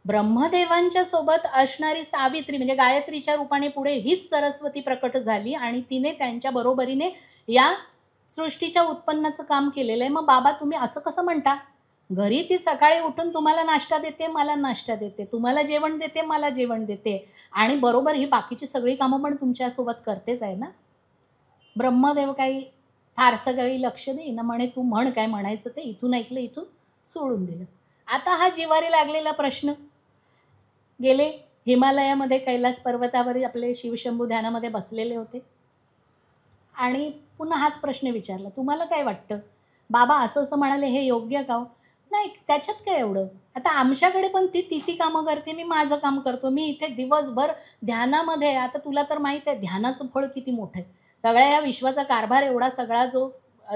ब्रह्मदेवांच्या सोबत असणारी सावित्री म्हणजे गायत्रीच्या रूपाने पुढे हीच सरस्वती प्रकट झाली आणि तिने त्यांच्या बरोबरीने या सृष्टीच्या उत्पन्नाचं काम केलेलं आहे. मग बाबा तुम्ही असं कसं म्हणता? घरी ती सकाळी उठून तुम्हाला नाश्ता देते, मला नाश्ता देते, तुम्हाला जेवण देते, मला जेवण देते आणि बरोबर ही बाकीची सगळी कामं पण तुमच्यासोबत करतेच आहे ना. ब्रह्मदेव काही फारसं काही लक्ष देईना, म्हणे तू म्हण काय म्हणायचं ते, इथून ऐकलं इथून सोडून दिलं. आता हा जिव्हारी लागलेला प्रश्न, गेले हिमालयामध्ये कैलास पर्वतावर आपले शिवशंभू ध्यानामध्ये बसलेले होते आणि पुन्हा हाच प्रश्न विचारला, तुम्हाला काय वाटतं बाबा असं असं म्हणाले हे योग्य का हो? नाही त्याच्यात काय एवढं, आता आमच्याकडे पण ती तिची कामं करते, मी माझं काम करतो, मी इथे दिवसभर ध्यानामध्ये. आता तुला तर माहीत आहे ध्यानाचं फळ किती मोठं आहे. सगळ्या या विश्वाचा कारभार एवढा सगळा जो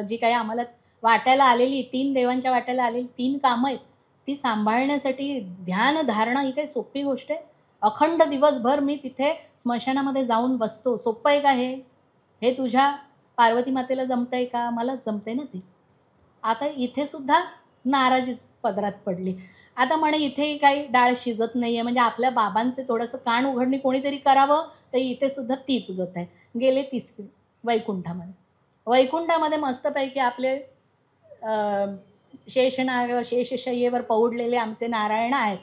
जी काही आम्हाला वाटायला आलेली 3 देवांच्या वाट्याला आलेली 3 कामं आहेत, ती सांभाळण्यासाठी ध्यान धारणा ही काही सोपी गोष्ट आहे? अखंड दिवसभर मी तिथे स्मशानामध्ये जाऊन बसतो, सोपं आहे का हे? हे तुझ्या पार्वती मातेला जमतंय का? मलाच जमतंय ना ते. आता इथे सुद्धा नाराजीच पदरात पडली. आता म्हणे इथेही काही डाळ शिजत नाहीये, म्हणजे आपल्या बाबांचे थोडंसं कान उघडणी कोणीतरी करावं, तर इथे सुद्धा तीच गत आहे. गेले तिसरी वैकुंठामध्ये. वैकुंठामध्ये मस्तपैकी आपले शेषशय्येवर पौडलेले आमचे नारायण आहेत.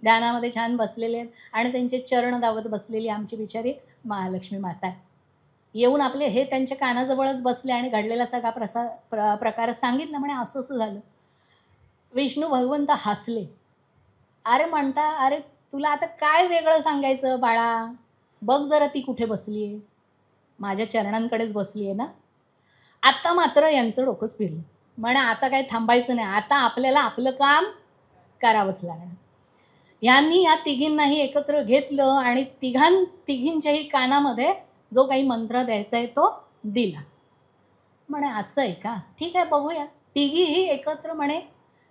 ध्यानामध्ये छान बसलेले आहेत आणि त्यांचे चरण दावत बसलेली आमची बिचारी महालक्ष्मी माता आहे. येऊन आपले हे त्यांच्या कानाजवळच बसले आणि घडलेला सगळा प्रकार सांगितला. म्हणे असं असं झालं. विष्णू भगवंत हसले. अरे म्हणता, अरे तुला आता काय वेगळं सांगायचं बाळा, बघ जरा ती कुठे बसली आहे, माझ्या चरणांकडेच बसली आहे ना. आत्ता मात्र यांचं डोकंच फिरलं. म्हणे आता काही थांबायचं नाही, आता आपल्याला आपलं काम करावंच लागणार. यांनी या तिघींनाही एकत्र घेतलं आणि तिघींच्याही कानामध्ये जो काही मंत्र द्यायचा आहे तो दिला. म्हणे असं आहे का, ठीक आहे बघूया. तिघीही एकत्र म्हणे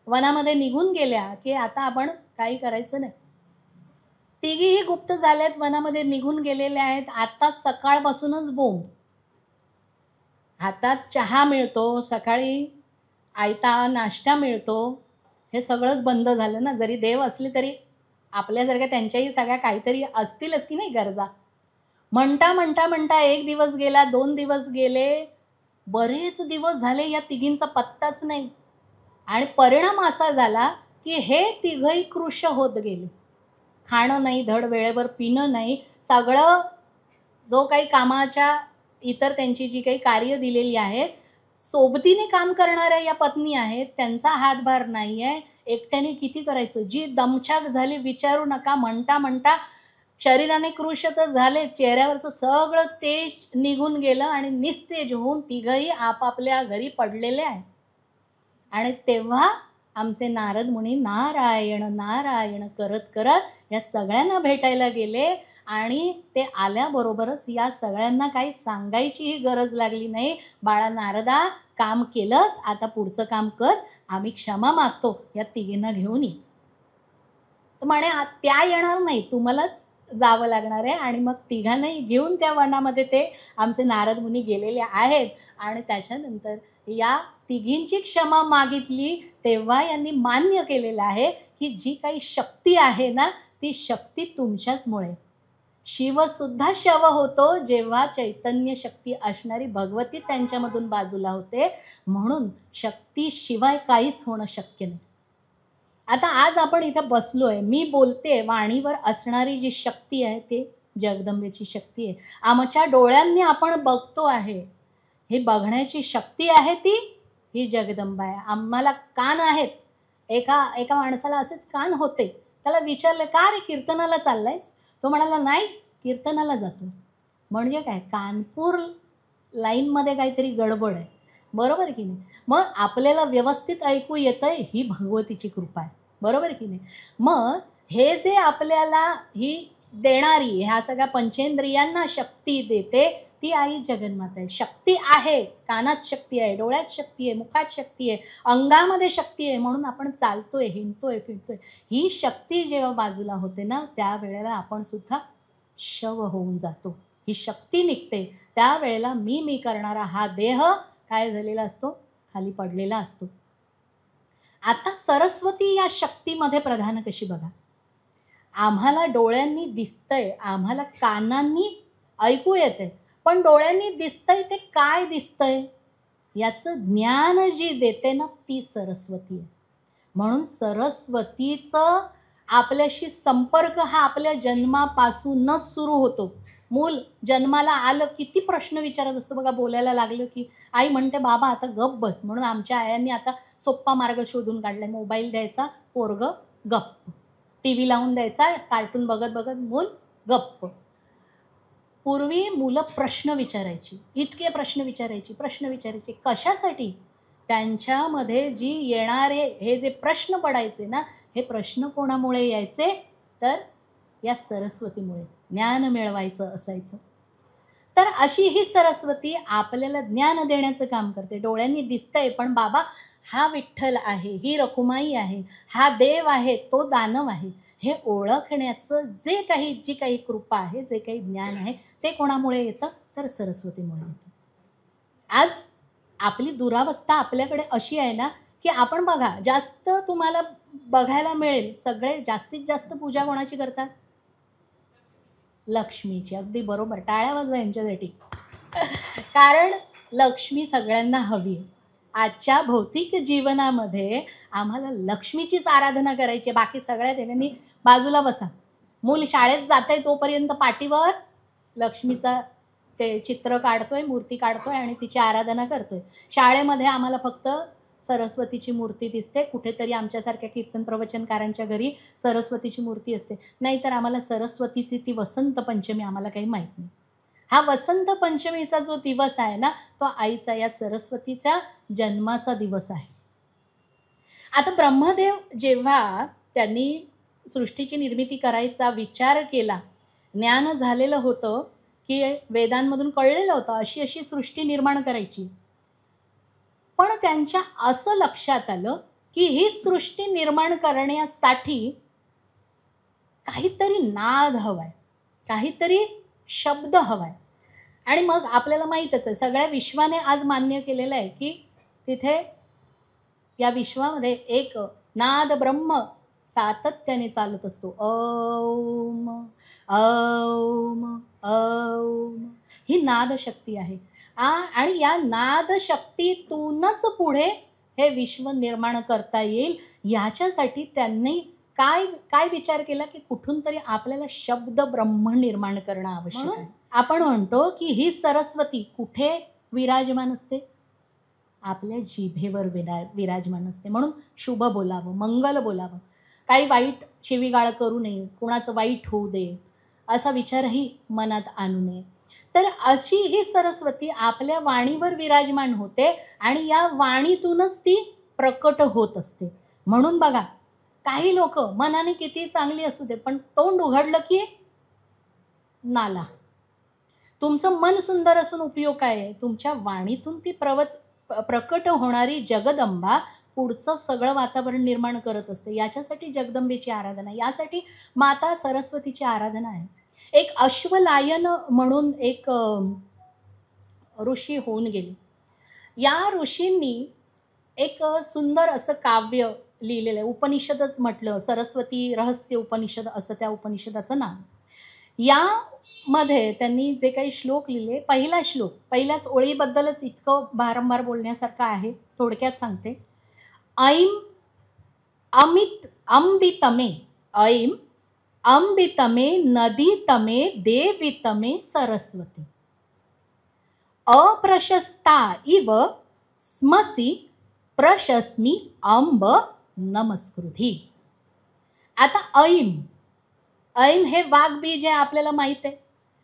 वनामध्ये निघून गेल्या की आता आपण काही करायचं नाही. तिघीही गुप्त झाल्यात, वनामध्ये निघून गेलेल्या आहेत. आता सकाळपासूनच बोंब. हातात चहा मिळतो, सकाळी आयता नाश्ता मिळतो, हे सगळंच बंद झालं ना. जरी देव असले तरी आपल्यासारख्या त्यांच्याही सगळ्या काहीतरी असतीलच की नाही गरजा. म्हणता म्हणता म्हणता 1 दिवस गेला, 2 दिवस गेले, बरेच दिवस झाले या तिघींचा पत्ताच नाही. आणि परिणाम असा झाला की हे तिघही कृश होत गेले. खाणं नाही, धड वेळेवर पिणं नाही, सगळं जो काही कामाच्या इतर त्यांची जी काही कार्य दिलेली आहेत, सोबतीने काम करणाऱ्या या पत्नी आहेत, त्यांचा हातभार नाही आहे. एकट्याने किती करायचं? जी दमछाक झाली विचारू नका. म्हणता म्हणता शरीराने कृश तर झाले, चेहऱ्यावरचं सगळं तेज निघून गेलं आणि निस्तेज होऊन तिघंही आपापल्या घरी पडलेले आहे. आणि तेव्हा आमचे नारद मुनी नारायण नारायण करत करत या सगळ्यांना भेटायला गेले आणि ते आल्याबरोबरच या सगळ्यांना काही सांगायचीही गरज लागली नाही. बाळा नारदा, काम केलंस, आता पुढचं काम कर, आम्ही क्षमा मागतो, या तिघींना घेऊन ये. तर म्हणे त्या येणार नाही, तुम्हालाच जावं लागणार आहे. आणि मग तिघांनाही घेऊन त्या वनामध्ये ते आमचे नारद मुनी गेलेले आहेत. आणि त्याच्यानंतर या तिघींची क्षमा मागितली, तेव्हा यांनी मान्य केलेलं आहे की जी काही शक्ती आहे ना, ती शक्ती तुमच्याचमुळे. शिवसुद्धा शव होतो जेव्हा चैतन्य शक्ती असणारी भगवती त्यांच्यामधून बाजूला होते. म्हणून शक्तीशिवाय काहीच होणं शक्य नाही. आता आज आपण इथं बसलोय, मी बोलते, वाणीवर असणारी जी शक्ती आहे ती जगदंबेची शक्ती आहे. आमच्या डोळ्यांनी आपण बघतो आहे, ही बघण्याची शक्ती आहे ती ही जगदंबा आहे. आम्हाला कान आहेत. एका माणसाला असेच कान होते. त्याला विचारलं, का रे कीर्तनाला चाललायस? तो म्हणाला, नाही, कीर्तनाला जातो. म्हणजे काय, कानपूर लाईनमध्ये काहीतरी गडबड आहे, बरोबर की नाही? मग आपल्याला व्यवस्थित ऐकू येतंय, ही भगवतीची कृपा आहे, बरोबर की नाही? मग हे जे आपल्याला ही देणारी, ह्या सगळ्या पंचेंद्रियांना शक्ती देते, ती आई जगन्माता आहे. शक्ती आहे, कानात शक्ती आहे, डोळ्यात शक्ती आहे, मुखात शक्ती आहे, अंगामध्ये शक्ती आहे, म्हणून आपण चालतोय, हिंडतोय, फिरतोय. ही शक्ती जेव्हा बाजूला होते ना, त्यावेळेला आपण सुद्धा शव होऊन जातो. ही शक्ती निघते, त्यावेळेला मी करणारा हा देह काय झालेला असतो, खाली पडलेला असतो. आता सरस्वती या शक्तीमध्ये प्रधान कशी बघा. आम्हाला डोळ्यांनी दिसतंय, आम्हाला कानांनी ऐकू येतंय, पण डोळ्यांनी दिसतंय ते काय दिसतंय याचं ज्ञान जी देते ना, ती सरस्वती आहे. म्हणून सरस्वतीचं आपल्याशी संपर्क हा आपल्या जन्मापासूनच सुरू होतो. मूल जन्माला आलं, किती प्रश्न विचारत असतं बघा. बोलायला लागलं की आई म्हणते, बाबा आता गप्प बस. म्हणून आमच्या आयांनी आता सोप्पा मार्ग शोधून काढलाय. मोबाईल द्यायचा, पोरगं गप्प. टी व्ही लावून द्यायचा, कार्टून बघत बघत मूल गप्प. पूर्वी मुलं प्रश्न विचारायची, इतके प्रश्न विचारायची. कशासाठी? त्यांच्यामध्ये जी येणारे हे जे प्रश्न पडायचे ना, हे प्रश्न कोणामुळे यायचे, तर या सरस्वतीमुळे. ज्ञान मिळवायचं असायचं. तर अशी ही सरस्वती आपल्याला ज्ञान देण्याचं काम करते. डोळ्यांनी दिसतंय, पण बाबा हा विठ्ठल आहे, ही रखुमाई आहे, हा देव आहे, तो दानव आहे, हे ओळखण्याचं जी काही कृपा आहे, जे काही ज्ञान आहे, ते कोणामुळे येतं, तर सरस्वतीमुळे येतं. आज आपली दुरावस्था आपल्याकडे अशी आहे ना, की आपण बघा, जास्त तुम्हाला बघायला मिळेल, सगळे जास्तीत जास्त पूजा कोणाची करतात? लक्ष्मीची. अगदी बरोबर, टाळ्या वाजवा यांच्यासाठी. कारण लक्ष्मी सगळ्यांना हवी आहे. आजच्या भौतिक जीवनामध्ये आम्हाला लक्ष्मीचीच आराधना करायची आहे. बाकी सगळ्या देवांनी बाजूला बसा. मूल शाळेत जातंय तोपर्यंत पाठीवर लक्ष्मीचा ते चित्र काढतोय, मूर्ती काढतोय आणि तिची आराधना करतोय. शाळेमध्ये आम्हाला फक्त सरस्वतीची मूर्ती दिसते. कुठेतरी आमच्यासारख्या कीर्तन प्रवचनकारांच्या घरी सरस्वतीची मूर्ती असते. नाहीतर आम्हाला सरस्वतीची ती वसंत पंचमी आम्हाला काही माहीत नाही. हा वसंत पंचमीचा जो दिवस आहे ना, तो आईचा, या सरस्वतीच्या जन्माचा दिवस आहे. आता ब्रह्मदेव जेव्हा त्यांनी सृष्टीची निर्मिती करायचा विचार केला, ज्ञान झालेलं होतं की वेदांमधून कळलेलं होतं अशी अशी सृष्टी निर्माण करायची. पण त्यांच्या असं लक्षात आलं की ही सृष्टी निर्माण करण्यासाठी काहीतरी नाद हवाय, काहीतरी शब्द हवाय. आणि मग आपल्याला माहीतच आहे, सगळ्या विश्वाने आज मान्य केलेलं आहे की तिथे या विश्वामध्ये एक नाद ब्रह्म सातत्याने चालत असतो. ओम ओम ओम, ही नादशक्ती आहे. आणि या नादशक्तीतूनच पुढे हे विश्व निर्माण करता येईल. याच्यासाठी त्यांनी काय काय विचार केला की कुठून तरी आपल्याला शब्द ब्रह्म निर्माण करणं आवश्यक आहे. आपण म्हणतो की ही सरस्वती कुठे विराजमान असते? आपल्या जिभेवर विराजमान असते. म्हणून शुभ बोलावं, मंगल बोलावं, काही वाईट शिवीगाळ करू नये, कुणाचं वाईट होऊ दे असा विचारही मनात आणू नये. तर अशी ही सरस्वती आपल्या वाणीवर विराजमान होते आणि या वाणीतूनच ती प्रकट होत असते. म्हणून बघा, काही लोक मनाने किती चांगली असू दे पण तोंड उघडलं की नाला. तुमचं मन सुंदर असून उपयोग काय आहे? तुमच्या वाणीतून ती प्रकट होणारी जगदंबा पुढचं सगळं वातावरण निर्माण करत असते. याच्यासाठी जगदंबेची आराधना, यासाठी माता सरस्वतीची आराधना आहे. एक अश्वलायन म्हणून एक ऋषी होऊन गेले. या ऋषींनी एक सुंदर असं काव्य लिहिलेलं आहे. उपनिषदच म्हटलं, सरस्वती रहस्य उपनिषद असं त्या उपनिषदाचं नाव. यामध्ये त्यांनी जे काही श्लोक लिहिले, पहिला श्लोक पहिल्याच ओळीबद्दलच इतकं वारंवार बोलण्यासारखं आहे, थोडक्यात सांगते. ऐं अंबितमे, ऐं अंबितमे नदीतमे देवितमे सरस्वती, अप्रशस्ता इव स्मसी प्रशस्मी अंब नमस्कृती. आता ऐं हे वाघबीज आहे, आपल्याला माहीत आहे.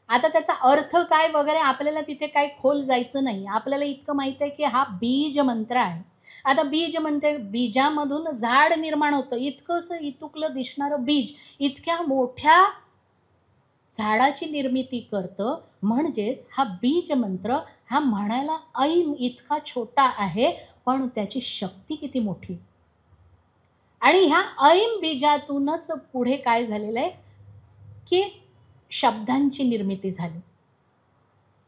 आता त्याचा अर्थ काय वगैरे आपल्याला तिथे काय खोल जायचं नाही. आपल्याला इतकं माहीत आहे की हा बीज मंत्र आहे. आता बीज मंत्र, बीजामधून झाड निर्माण होतं. इतकंसं इतुकलं दिसणारं बीज इतक्या मोठ्या झाडाची निर्मिती करतं. म्हणजेच हा बीज मंत्र हा म्हणायला ऐं इतका छोटा आहे, पण त्याची शक्ती किती मोठी. आणि ह्या ऐं बीजातूनच पुढे काय झालेलं आहे की शब्दांची निर्मिती झाली.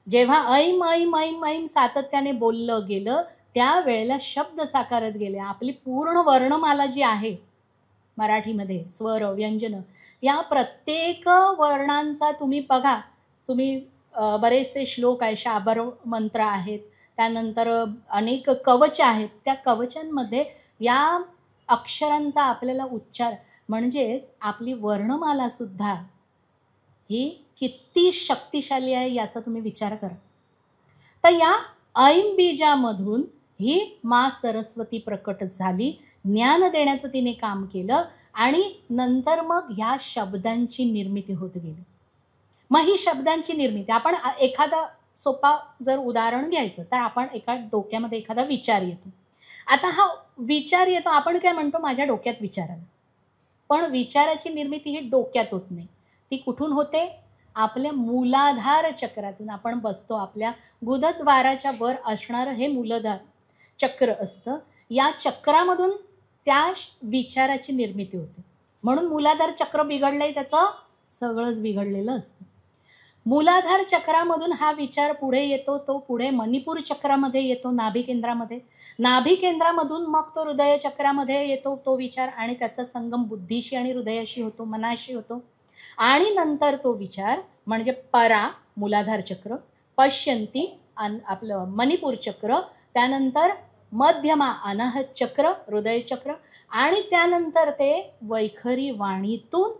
जेव्हा ऐं ऐं ऐं ऐं सातत्याने बोललं गेलं त्यावेळेला शब्द साकारत गेले. आपली पूर्ण वर्णमाला जी आहे मराठीमध्ये, स्वर व्यंजन, या प्रत्येक वर्णांचा तुम्ही बघा, तुम्ही बरेचसे श्लोक आहे, शाबर मंत्र आहेत, त्यानंतर अनेक कवच आहेत. त्या कवचांमध्ये या अक्षरांचा आपल्याला उच्चार, म्हणजेच आपली वर्णमालासुद्धा ही किती शक्तिशाली आहे याचा तुम्ही विचार करा. तर या ऐं बीजामधून ही मा सरस्वती प्रकट झाली. ज्ञान देण्याचं तिने काम केलं आणि नंतर मग ह्या शब्दांची निर्मिती होत गेली. मग ही शब्दांची निर्मिती, आपण एखादा सोपा जर उदाहरण घ्यायचं तर आपण एका डोक्यामध्ये एखादा विचार येतो. आता हा विचार येतो, आपण काय म्हणतो, माझ्या डोक्यात विचार आला. पण विचाराची निर्मिती ही डोक्यात होत नाही. ती कुठून होते? आपल्या मूलाधार चक्रातून. आपण बसतो, आपल्या गुदद्वाराच्या वर असणारं हे मूलाधार चक्र असतं. या चक्रामधून त्या विचाराची निर्मिती होते. म्हणून मूलाधार चक्र बिघडलंय, त्याचं सगळंच बिघडलेलं असतं. मूलाधार चक्रामधून हा विचार पुढे येतो, तो पुढे मणिपूर चक्रामध्ये येतो, नाभी केंद्रामध्ये. नाभी केंद्रामधून मग तो हृदय चक्रामध्ये येतो तो विचार, आणि त्याचा संगम बुद्धीशी आणि हृदयाशी होतो, मनाशी होतो. आणि नंतर तो विचार म्हणजे परा मूलाधार चक्र, पश्यंती आपलं मणिपूर चक्र, त्यानंतर मध्यमा अनाहत चक्र हृदय चक्र, आणि त्यानंतर ते वैखरी वाणीतून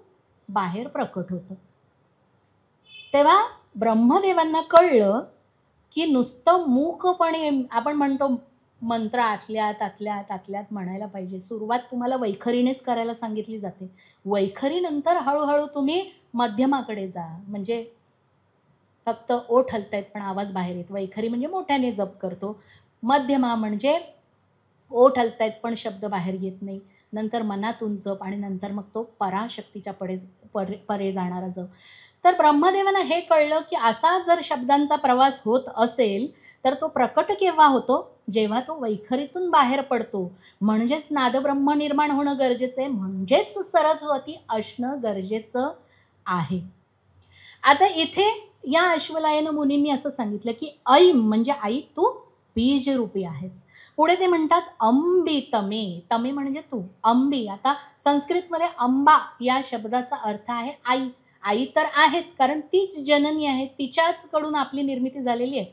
बाहेर प्रकट होतं. तेव्हा ब्रह्मदेवांना कळलं की नुसतं मूकपणे आपण म्हणतो मंत्र आतल्यात आतल्यात आतल्यात म्हणायला पाहिजे. सुरुवात तुम्हाला वैखरीनेच करायला सांगितली जाते. वैखरीनंतर हळूहळू तुम्ही मध्यमाकडे जा. म्हणजे फक्त ओठ हलतायत पण आवाज बाहेर येत. वैखरी म्हणजे मोठ्याने जप करतो. मध्यमा म्हणजे ओठ हलतायत पण शब्द बाहेर येत नाही. नंतर मनातून जप, आणि नंतर मग तो पराशक्तीच्या परे जाणारा जप. तर ब्रह्मदेवांना हे कळलं की असा जर शब्दांचा प्रवास होत असेल तर तो प्रकट केव्हा होतो? जेव्हा तो वैखरीतून बाहेर पडतो. म्हणजेच नादब्रह्म निर्माण होणं गरजेचं आहे, म्हणजेच सरस्वती असणं गरजेचं आहे. आता इथे या अश्वलायन मुनींनी असं सांगितलं की ऐं म्हणजे आई, तू बीजरूपी आहेस. पुढे ते म्हणतात अंबितमे, तमे म्हणजे तू, अंबी. आता संस्कृतमध्ये अंबा या शब्दाचा अर्थ आहे आई. आई तर आहेच, कारण तीच जननी आहे, तिच्याच कडून आपली निर्मिती झालेली आहे,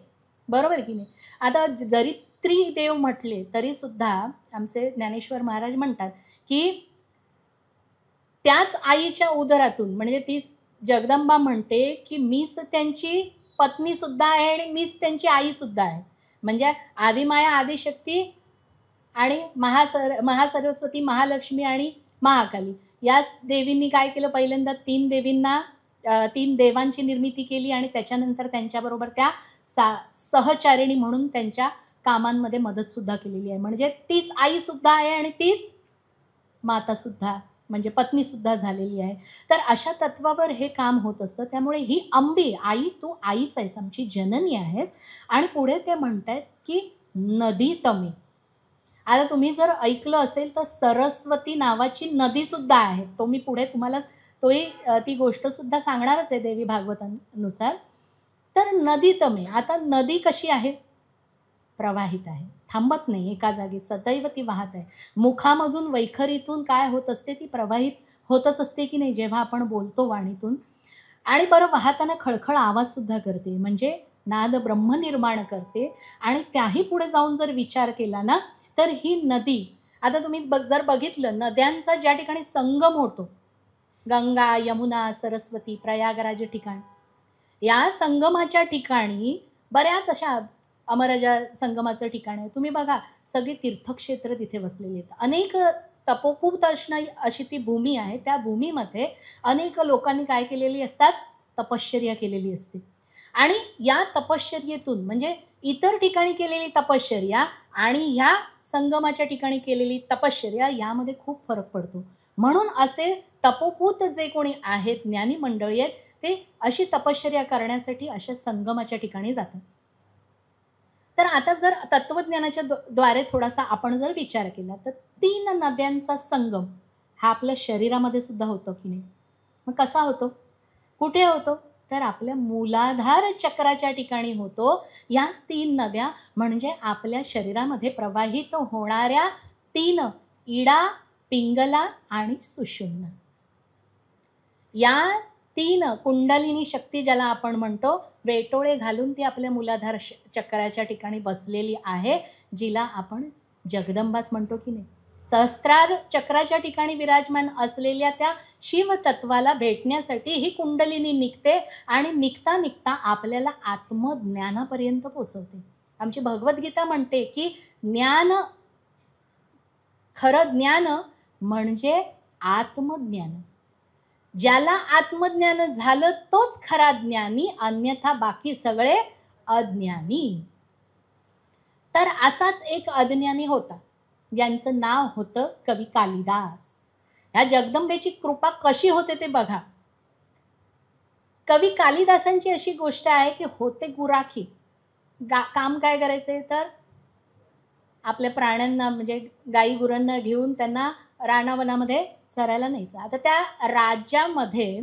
बरोबर की नाही. आता जरी त्रिदेव म्हटले तरी सुद्धा आमचे ज्ञानेश्वर महाराज म्हणतात की त्याच आईच्या उदरातून, म्हणजे तीच जगदंबा म्हणते की मीच त्यांची पत्नी सुद्धा आहे आणि मीच त्यांची आई सुद्धा आहे. म्हणजे आदिमाया, आदिशक्ती आणि महासरस्वती, महालक्ष्मी आणि महाकाली या देवींनी काय केलं, पहिल्यांदा 3 देवींना 3 देवांची निर्मिती केली आणि त्याच्यानंतर त्यांच्याबरोबर त्या सहचारिणी म्हणून त्यांच्या कामांमध्ये मदतसुद्धा केलेली आहे. म्हणजे तीच आईसुद्धा आहे आणि तीच मातासुद्धा, म्हणजे पत्नीसुद्धा झालेली आहे. तर अशा तत्वावर हे काम होत असतं. त्यामुळे ही अंबी, आई तू आईच आहेस, आमची जननी आहेस. आणि पुढे ते म्हणतायत की नदी तमी. आता तुम्ही जर ऐकलं असेल तर सरस्वती नावाची नदीसुद्धा आहे. तो मी पुढे तुम्हाला ती गोष्टसुद्धा सांगणारच आहे देवी भागवतानुसार. तर नदी तमे. आता नदी कशी आहे? प्रवाहित आहे, थांबत नाही एका जागी, सदैव ती वाहत आहे. मुखामधून वैखरीतून काय होत असते, ती प्रवाहित होतच असते की नाही जेव्हा आपण बोलतो वाणीतून. आणि बरं वाहताना खळखळ आवाजसुद्धा करते, म्हणजे नाद ब्रह्म निर्माण करते. आणि त्याही पुढे जाऊन जर विचार केला ना, तर ही नदी, आता तुम्ही जर बघितलं नद्यांचा ज्या ठिकाणी संगम होतो, गंगा, यमुना, सरस्वती, प्रयागराज ठिकाण, या संगमाच्या ठिकाणी बऱ्याच अशा अमरजा संगमाचं ठिकाण आहे. तुम्ही बघा सगळी तीर्थक्षेत्र तिथे वसलेली आहेत. अनेक तपोकूप अशी ती भूमी आहे. त्या भूमीमध्ये अनेक लोकांनी काय केलेली असतात, तपश्चर्या केलेली असते. आणि या तपश्चर्येतून, म्हणजे इतर ठिकाणी केलेली तपश्चर्या आणि ह्या संगमाच्या ठिकाणी केलेली तपश्चर्या यामध्ये खूप फरक पडतो. म्हणून असे तपोपूत जे कोणी आहेत, ज्ञानी मंडळी आहेत, ते अशी तपश्चर्या करण्यासाठी अशा संगमाच्या ठिकाणी जातात. तर आता जर तत्वज्ञानाच्या द्वारे थोडासा आपण जर विचार केला, तर 3 नद्यांचा संगम हा आपल्या शरीरामध्ये सुद्धा होतो की नाही? मग कसा होतो? कुठे होतो? तर आपल्या मूलाधार चक्राच्या ठिकाणी होतो. याच 3 नद्या म्हणजे आपल्या शरीरामध्ये प्रवाहित होणाऱ्या 3 इडा, पिंगला आणि सुषुम्ना. या 3 कुंडलिनी शक्ती ज्याला आपण म्हणतो, वेटोळे घालून ती आपल्या मूलाधार चक्राच्या ठिकाणी बसलेली आहे, जिला आपण जगदंबाच म्हणतो की नाही? सहस्त्रार चक्राच्या ठिकाणी विराजमान असलेल्या त्या शिवतत्वाला भेटण्यासाठी ही कुंडलिनी निघते आणि निघता निघता आपल्याला आत्मज्ञानापर्यंत पोचवते. आमची भगवद्गीता म्हणते की ज्ञान, खरं ज्ञान म्हणजे आत्मज्ञान. ज्याला आत्मज्ञान झालं तोच खरा ज्ञानी, अन्यथा बाकी सगळे अज्ञानी. तर असाच एक अज्ञानी होता, यांचं नाव होतं कवी कालिदास. ह्या जगदंबेची कृपा कशी होते ते बघा. कवी कालिदासांची अशी गोष्ट आहे की होते गुराखी. काम काय करायचे, तर आपल्या प्राण्यांना, म्हणजे गाई गुरांना घेऊन त्यांना रानावनामध्ये चरायला न्यायचं. आता त्या राज्यामध्ये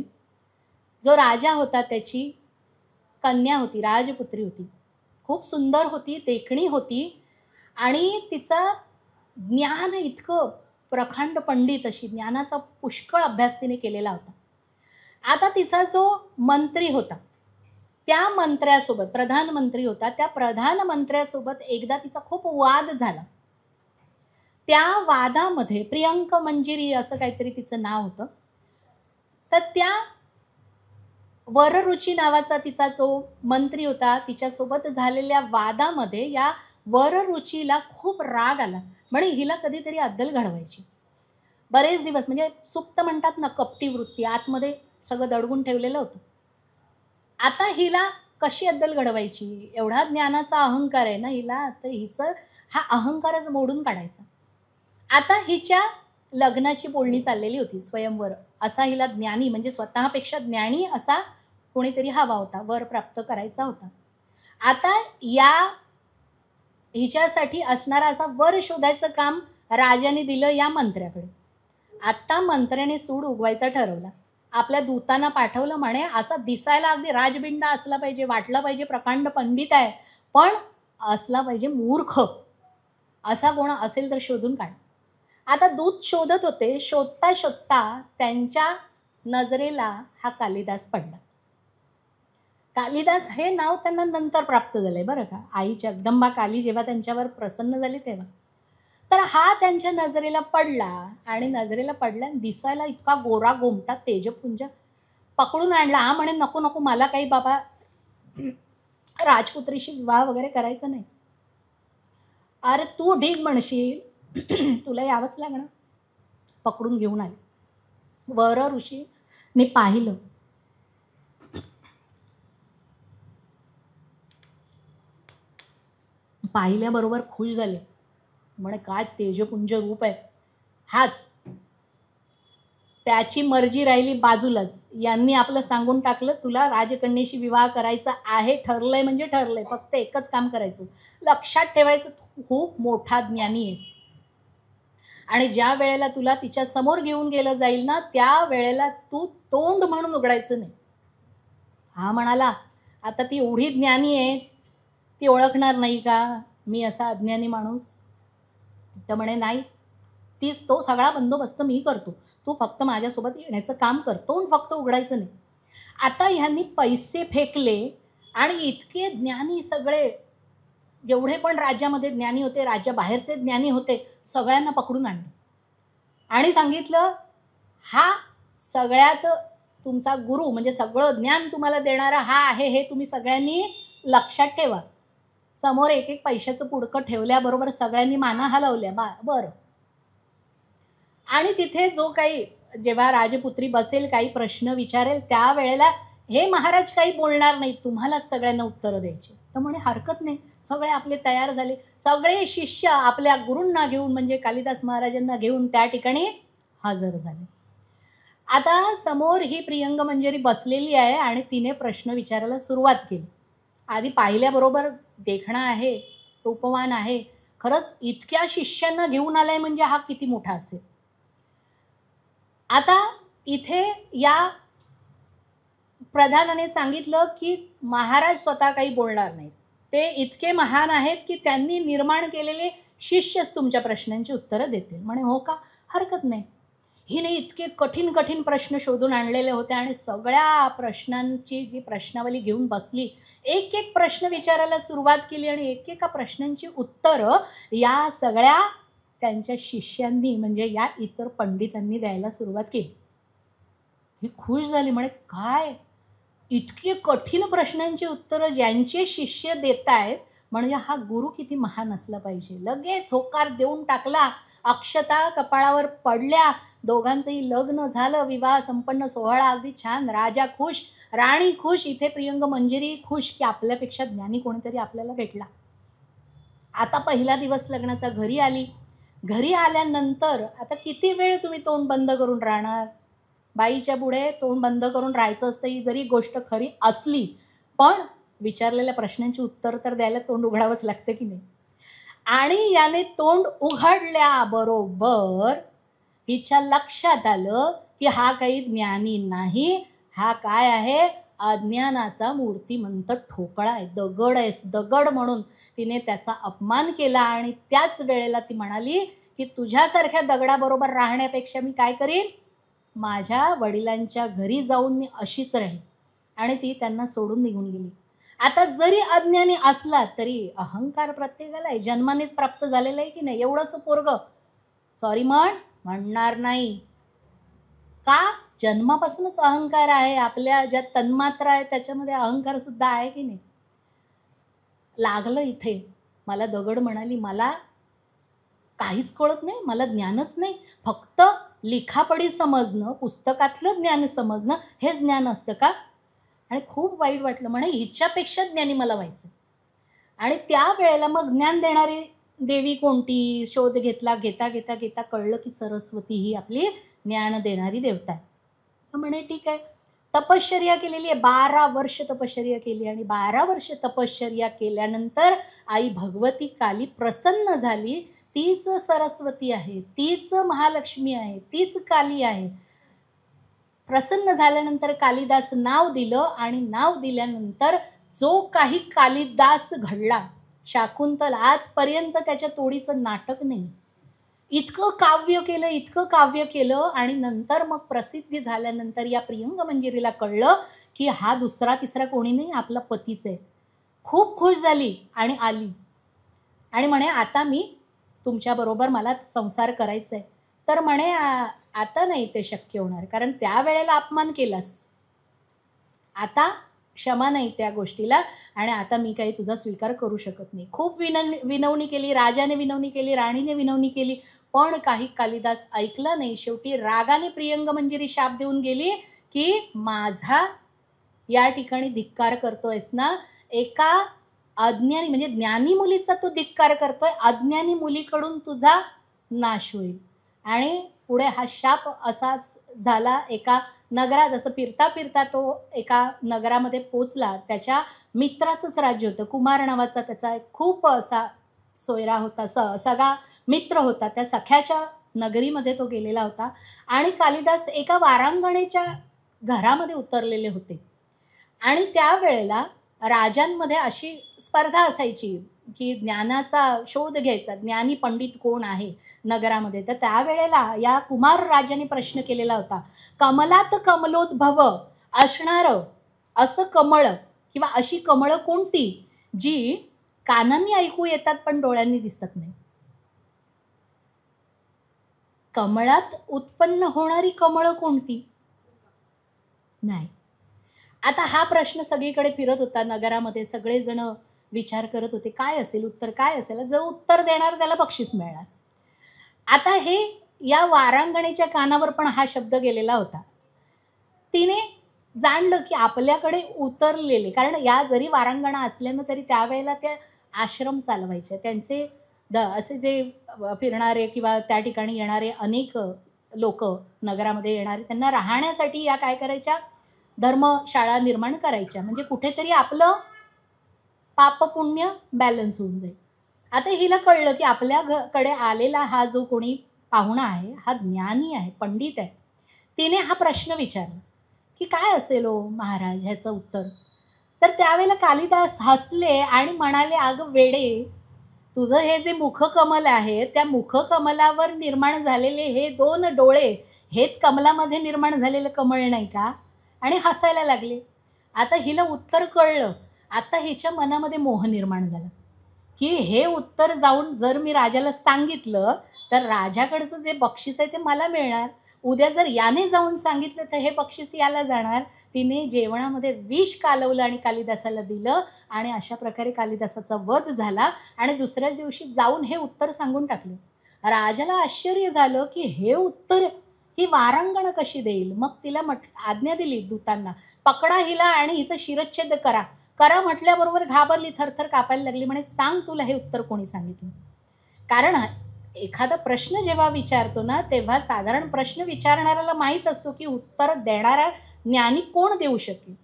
जो राजा होता, त्याची कन्या होती, राजपुत्री होती, खूप सुंदर होती, देखणी होती आणि तिचं ज्ञान इतकं प्रखंड, पंडित अशी, ज्ञानाचा पुष्कळ अभ्यास तिने केलेला होता. आता तिचा जो मंत्री होता, त्या मंत्र्यासोबत, प्रधानमंत्री होता, त्या प्रधानमंत्र्यासोबत एकदा तिचा खूप वाद झाला. त्या वादामध्ये प्रियंक मंजिरी असं काहीतरी तिचं नाव होतं. तर त्या वररुची नावाचा तिचा जो मंत्री होता, तिच्यासोबत झालेल्या वादामध्ये या वररुचीला खूप राग आला. म्हणे हिला कधीतरी अद्दल घडवायची. बरेच दिवस, म्हणजे सुप्त म्हणतात ना, कपटी वृत्ती, आतमध्ये सगळं दडवून ठेवलेलं होतं. आता हिला कशी अद्दल घडवायची? एवढा ज्ञानाचा अहंकार आहे ना हिला, तर हिचं हा अहंकारच मोडून काढायचा. आता हिच्या लग्नाची बोलणी चाललेली होती, स्वयंवर. असा हिला ज्ञानी, म्हणजे स्वतःपेक्षा ज्ञानी असा कोणीतरी हवा होता, वर प्राप्त करायचा होता. आता या हिच्यासाठी असणारा असा वर शोधायचं काम राजाने दिलं या मंत्र्याकडे. आता मंत्र्याने सूड उगवायचा ठरवला. आपल्या दूतांना पाठवलं, म्हणे असा दिसायला अगदी राजबिंडा असला पाहिजे, वाटला पाहिजे प्रकांड पंडित आहे, पण असला पाहिजे मूर्ख, असा कोण असेल तर शोधून काढ. आता दूत शोधत होते. शोधता शोधता त्यांच्या नजरेला हा कालिदास पडला. कालिदास हे नाव त्यांना नंतर प्राप्त झालंय बरं का. आई जगदंबा काली जेव्हा त्यांच्यावर प्रसन्न झाली तेव्हा. तर हा त्यांच्या नजरेला पडला आणि नजरेला पडला आणि दिसायला इतका गोरा गोमटा तेजपुंज पकडून आणला. हा म्हणे नको नको, मला काही बाबा राजपुत्रीशी विवाह वगैरे करायचा नाही. अरे तू ढीग म्हणशील, तुला यावंच लागणार. पकडून घेऊन आले. वर ऋषीने पाहिलं, पाहिल्याबरोबर खुश झाले. म्हणे काय तेजपुंज रूप आहे, हाच. त्याची मर्जी राहिली बाजूलाच. यांनी आपलं सांगून टाकलं, तुला राजकन्येशी विवाह करायचा आहे, ठरलंय म्हणजे ठरलंय, फक्त एकच काम करायचं, लक्षात ठेवायचं, तू खूप मोठा ज्ञानी आहेस आणि ज्या वेळेला तुला तिच्या समोर घेऊन गेलं जाईल ना, त्या वेळेला तू तोंड म्हणून उघडायचं नाही. हा म्हणाला, आता ती एवढी ज्ञानी आहे, ती ओळखणार नाही का मी असा अज्ञानी माणूस? तर म्हणे नाही, तो सगळा बंदोबस्त मी करतो, तू फक्त माझ्यासोबत येण्याचं काम कर, तोंड फक्त उघडायचं नाही. आता ह्यांनी पैसे फेकले आणि इतके ज्ञानी सगळे, जेवढे पण राज्यामध्ये ज्ञानी होते, राज्याबाहेरचे ज्ञानी होते, सगळ्यांना पकडून आणलं आणि सांगितलं, हा सगळ्यात तुमचा गुरु, म्हणजे सगळं ज्ञान तुम्हाला देणारा हा आहे, हे तुम्ही सगळ्यांनी लक्षात ठेवा. समोर एक एक पैशाचं पुडकं ठेवल्याबरोबर सगळ्यांनी माना हलवल्या. बरं. आणि तिथे जो काही, जेव्हा राजपुत्री बसेल, काही प्रश्न विचारेल, त्यावेळेला हे महाराज काही बोलणार नाही, तुम्हालाच सगळ्यांना उत्तरं द्यायची. तर म्हणे हरकत नाही. सगळे आपले तयार झाले. सगळे शिष्य आपल्या गुरूंना घेऊन, म्हणजे कालिदास महाराजांना घेऊन त्या ठिकाणी हजर झाले. आता समोर ही प्रियंग मंजरी बसलेली आहे आणि तिने प्रश्न विचारायला सुरुवात केली. आधी पाहिल्याबरोबर देखणं आहे, रूपवान आहे, खरंच इतक्या शिष्यांना घेऊन आलाय म्हणजे हा किती मोठा असेल. आता इथे या प्रधानाने सांगितलं की महाराज स्वतः काही बोलणार नाहीत, ते इतके महान आहेत की त्यांनी निर्माण केलेले शिष्यच तुमच्या प्रश्नांची उत्तरं देतील. म्हणे हो का, हरकत नाही. हिने इतके कठीण कठीण प्रश्न शोधून आणलेले होते आणि सगळ्या प्रश्नांची जी प्रश्नावली घेऊन बसली, एक एक प्रश्न विचारायला सुरुवात केली आणि एकेका प्रश्नांची उत्तरं या सगळ्या त्यांच्या शिष्यांनी, म्हणजे या इतर पंडितांनी द्यायला सुरुवात केली. ही खुश झाली. म्हणे काय इतके कठीण प्रश्नांची उत्तरं ज्यांचे शिष्य देत आहेत, म्हणजे हा गुरु किती महान असला पाहिजे. लगेच होकार देऊन टाकला. अक्षता कपाळावर पडल्या. दोघांचंही लग्न झालं. विवाह संपन्न सोहळा अगदी छान. राजा खुश, राणी खुश, इथे प्रियंग मंजिरी खुश की आपल्यापेक्षा ज्ञानी कोणीतरी आपल्याला भेटला. आता पहिला दिवस लग्नाचा घरी आली. घरी आल्यानंतर आता किती वेळ तुम्ही तोंड बंद करून राहणार? बाईच्या पुढे तोंड बंद करून राहायचं असतं, ही जरी गोष्ट खरी असली, पण विचारलेल्या प्रश्नांची उत्तर तर द्यायला तोंड उघडावंच लागतं की नाही. आणि याने तोंड उघडल्याबरोबर हिच्या लक्षात आलं की हा काही ज्ञानी नाही, हा काय आहे, अज्ञानाचा मूर्तिमंत ठोकळा आहे, दगड आहे. दगड म्हणून तिने त्याचा अपमान केला. आणि त्याच वेळेला ती म्हणाली की तुझ्यासारख्या दगडाबरोबर राहण्यापेक्षा मी काय करीन, माझ्या वडिलांच्या घरी जाऊन मी अशीच राहीन. आणि ती त्यांना सोडून निघून गेली. आता जरी अज्ञानी असला तरी अहंकार प्रत्येकाला आहे, जन्मानेच प्राप्त झालेला आहे की नाही. एवढंसं पोरगं सॉरी म्हणणार नाही का, जन्मापासूनच अहंकार आहे. आपल्या ज्या तन्मात्रा आहे त्याच्यामध्ये अहंकार सुद्धा आहे की नाही. लागलं इथे. मला दगड म्हणाली, मला काहीच कळत नाही, मला ज्ञानच नाही, फक्त लिखापडी समजणं, पुस्तकातलं ज्ञान समजणं हेच ज्ञान असतं का? आणि खूप वाईट वाटलं. म्हणे हिच्यापेक्षा ज्ञानी मला व्हायचं. आणि त्या वेळेला मग ज्ञान देणारी देवी कोणती शोध घेतला. घेता घेता घेता कळलं की सरस्वती ही आपली ज्ञान देणारी देवता आहे. तर म्हणे ठीक आहे, तपश्चर्या केलेली आहे, 12 वर्ष तपश्चर्या केली. आणि 12 वर्ष तपश्चर्या केल्यानंतर आई भगवती काली प्रसन्न झाली. तीच सरस्वती आहे, तीच महालक्ष्मी आहे, तीच काली आहे. प्रसन्न झाल्यानंतर कालिदास नाव दिलं. आणि नाव दिल्यानंतर जो काही कालिदास घडला, शाकुंतल आजपर्यंत त्याच्या तोडीचं नाटक नाही. इतकं काव्य केलं, इतकं काव्य केलं. आणि नंतर मग प्रसिद्धी झाल्यानंतर या प्रियंग मंजिरीला कळलं की हा दुसरा तिसरा कोणी नाही, आपला पतीच आहे. खूप खुश झाली आणि आली. आणि म्हणे आता मी तुमच्याबरोबर मला संसार करायचा आहे. तर म्हणे आता नाही ते शक्य होणार, कारण त्यावेळेला अपमान केलास, आता क्षमा नाही त्या गोष्टीला, आणि आता मी काही तुझा स्वीकार करू शकत नाही. खूप विनवणी केली, राजाने विनवणी केली, राणीने विनवणी केली, पण काही कालिदास ऐकला नाही. शेवटी रागाने प्रियंग मंजिरी शाप देऊन गेली की माझा या ठिकाणी धिक्कार करतोयस ना, एका अज्ञानी म्हणजे ज्ञानी मुलीचा तू धिक्कार करतोय, अज्ञानी मुलीकडून तुझा नाश होईल. आणि पुढे हा शाप असाच झाला. एका नगरात जसं फिरता फिरता तो एका नगरामध्ये पोचला. त्याच्या मित्राचंच राज्य होतं. कुमार नावाचा त्याचा एक खूप असा सोयरा होता, सगळा मित्र होता. त्या सख्याच्या नगरीमध्ये तो गेलेला होता आणि कालिदास एका वारांगणेच्या घरामध्ये उतरलेले होते. आणि त्यावेळेला राजांमध्ये अशी स्पर्धा असायची की ज्ञानाचा शोध घ्यायचा, ज्ञानी पंडित कोण आहे नगरामध्ये. तर त्यावेळेला या कुमार राजाने प्रश्न केलेला होता, कमलात कमलोद्भव असणारं असं कमळ किंवा अशी कमळं कोणती जी कानांनी ऐकू येतात पण डोळ्यांनी दिसत नाही? कमळात उत्पन्न होणारी कमळं कोणती? नाही. आता हा प्रश्न सगळीकडे फिरत होता नगरामध्ये. सगळेजण विचार करत होते काय असेल उत्तर, काय असेल. जो उत्तर देणार त्याला बक्षीस मिळणार. आता हे या वारांगणेच्या कानावर पण हा शब्द गेलेला होता. तिने जाणलं की आपल्याकडे उतरलेले, कारण या जरी वारांगणा असल्यानं तरी त्यावेळेला त्या आश्रम चालवायचे. त्यांचे असे जे फिरणारे किंवा त्या ठिकाणी येणारे अनेक लोक नगरामध्ये येणारे, त्यांना राहण्यासाठी या काय करायच्या, धर्मशाळा निर्माण करायच्या, म्हणजे कुठेतरी आपलं पाप पुण्य बॅलन्स होऊन जाईल. आता हिला कळलं की आपल्याकडे आलेला हा जो कोणी पाहुणा आहे हा ज्ञानी आहे, पंडित आहे. तिने हा प्रश्न विचारला की काय असेल हो महाराज ह्याचं उत्तर. तर त्यावेळेला कालिदास हसले आणि म्हणाले, अगं वेडे, तुझं हे जे मुखकमल आहे त्या मुखकमलावर निर्माण झालेले हे 2 डोळे हेच कमलामध्ये निर्माण झालेलं कमळ नाही का? आणि हसायला लागले. आता हिला उत्तर कळलं. आता हिच्या मनामध्ये मोह निर्माण झाला की हे उत्तर जाऊन जर मी राजाला सांगितलं तर राजाकडचं जे बक्षीस आहे ते मला मिळणार. उद्या जर याने जाऊन सांगितलं तर हे बक्षीस याला जाणार. तिने जेवणामध्ये विष कालवलं आणि कालिदासाला दिलं आणि अशा प्रकारे कालिदासाचा वध झाला. आणि दुसऱ्या दिवशी जाऊन हे उत्तर सांगून टाकलं. राजाला आश्चर्य झालं की हे उत्तर ही वारांगण कशी देईल. मग तिला आज्ञा दिली दूतांना, पकडा हिला आणि हिचं शिरच्छेद करा. करा म्हटल्याबरोबर घाबरली, थरथर कापायला लागली. म्हणे सांग तुला हे उत्तर कोणी सांगितलं. कारण एखादा प्रश्न जेव्हा विचारतो ना तेव्हा साधारण प्रश्न विचारणाऱ्याला माहीत असतो की उत्तर देणारा ज्ञानी कोण देऊ शकेल.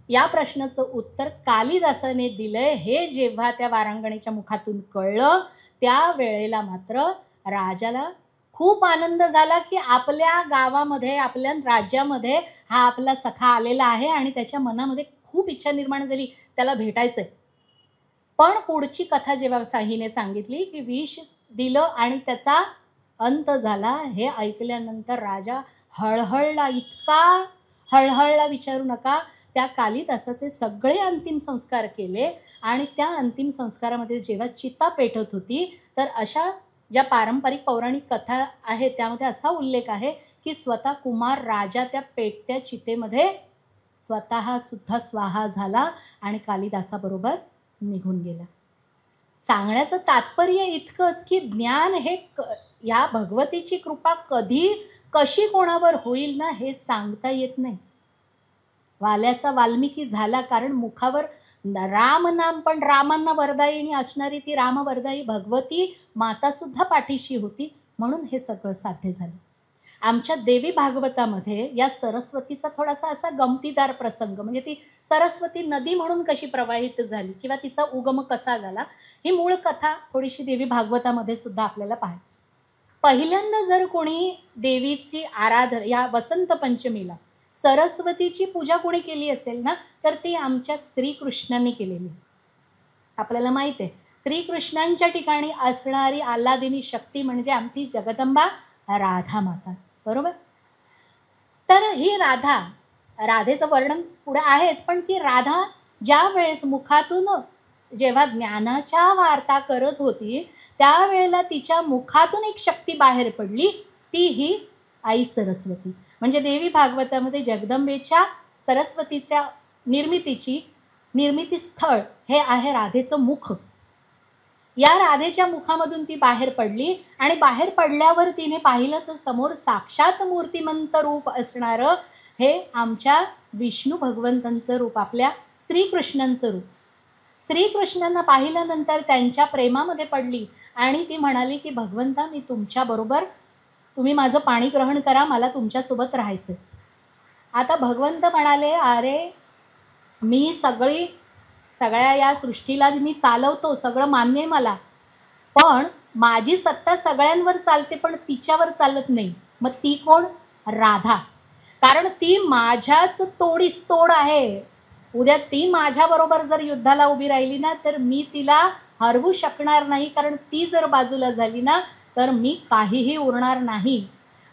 या प्रश्नाचं उत्तर कालिदासाने दिलंय हे जेव्हा त्या वारांगणेच्या मुखातून कळलं त्यावेळेला मात्र राजाला खूप आनंद झाला की आपल्या गावामध्ये, आपल्या राज्यामध्ये हा आपला सखा आलेला आहे आणि त्याच्या मनामध्ये खूप इच्छा निर्माण झाली त्याला भेटायचंय. पण पुढची कथा जेव्हा साहीने सांगितली की विष दिलं आणि त्याचा अंत झाला, हे ऐकल्यानंतर राजा हळहळला, इतका हळहळला विचारू नका. त्या कालिदासाचे सगळे अंतिम संस्कार केले आणि त्या अंतिम संस्कारामध्ये जेव्हा चिता पेटत होती तर अशा ज्या पारंपरिक पौराणिक कथा आहेत त्यामध्ये असा उल्लेख आहे की स्वतः कुमार राजा त्या पेटत्या चितेमध्ये स्वतः सुद्धा स्वाहा झाला आणि कालिदासाबरोबर निघून गेला. सांगण्याचं तात्पर्य इतकंच की ज्ञान हे या भगवतीची कृपा कधी कशी कोणावर होईल ना हे सांगता येत नाही. वाल्याचा वाल्मिकी झाला कारण मुखावर राम नाम, पण रामांना वरदायिनी असणारी ती रामवरदायी भगवती माता सुद्धा पाठीशी होती, म्हणून हे सगळं साध्य झालं. आमच्या देवी भागवतामध्ये या सरस्वतीचा थोडासा असा गमतीदार प्रसंग, म्हणजे ती सरस्वती नदी म्हणून कशी प्रवाहित झाली किंवा तिचा उगम कसा झाला, ही मूळ कथा थोडीशी देवी भागवतामध्ये सुद्धा आपल्याला पाहायला. पहिल्यांदा जर कोणी देवीची आराधना या वसंत पंचमीला सरस्वतीची पूजा कोणी केली असेल ना तर ती आमच्या श्रीकृष्णांनी केलेली. आपल्याला माहिती आहे श्रीकृष्णांच्या ठिकाणी असणारी आल्हादिनी शक्ती म्हणजे आमची जगदंबा राधा माता, बरोबर. तर ही राधेचं वर्णन पुढे आहेच, पण ती राधा ज्या वेळेस मुखातून जेव्हा ज्ञानाच्या वार्ता करत होती त्यावेळेला तिच्या मुखातून एक शक्ती बाहेर पडली, ती ही आई सरस्वती. म्हणजे देवी भागवतामध्ये जगदंबेच्या सरस्वतीच्या निर्मिती स्थळ हे आहे राधेचं मुख. या राधेच्या मुखामधून ती बाहेर पडली आणि बाहेर पडल्यावर तिने पाहिलं तर समोर साक्षात मूर्तिमंत रूप असणारं हे आमच्या विष्णू भगवंतांचं रूप, आपल्या श्रीकृष्णांचं रूप. श्रीकृष्णांना पाहिल्यानंतर त्यांच्या प्रेमामध्ये पडली आणि ती म्हणाली की भगवंता, मी तुमच्याबरोबर, तुम्ही माझं पाणी ग्रहण करा, मला तुमच्यासोबत राहायचं. आता भगवंत म्हणाले, अरे मी सगळ्या या सृष्टीला मी चालवतो, सगळं मान्य आहे मला, पण माझी सत्ता सगळ्यांवर चालते पण तिच्यावर चालत नाही. मग ती कोण? राधा. कारण ती माझ्याच तोडीस तोड आहे. उद्या ती माझ्याबरोबर जर युद्धाला उभी राहिली ना तर मी तिला हरवू शकणार नाही, कारण ती जर बाजूला झाली ना तर मी काहीही उरणार नाही.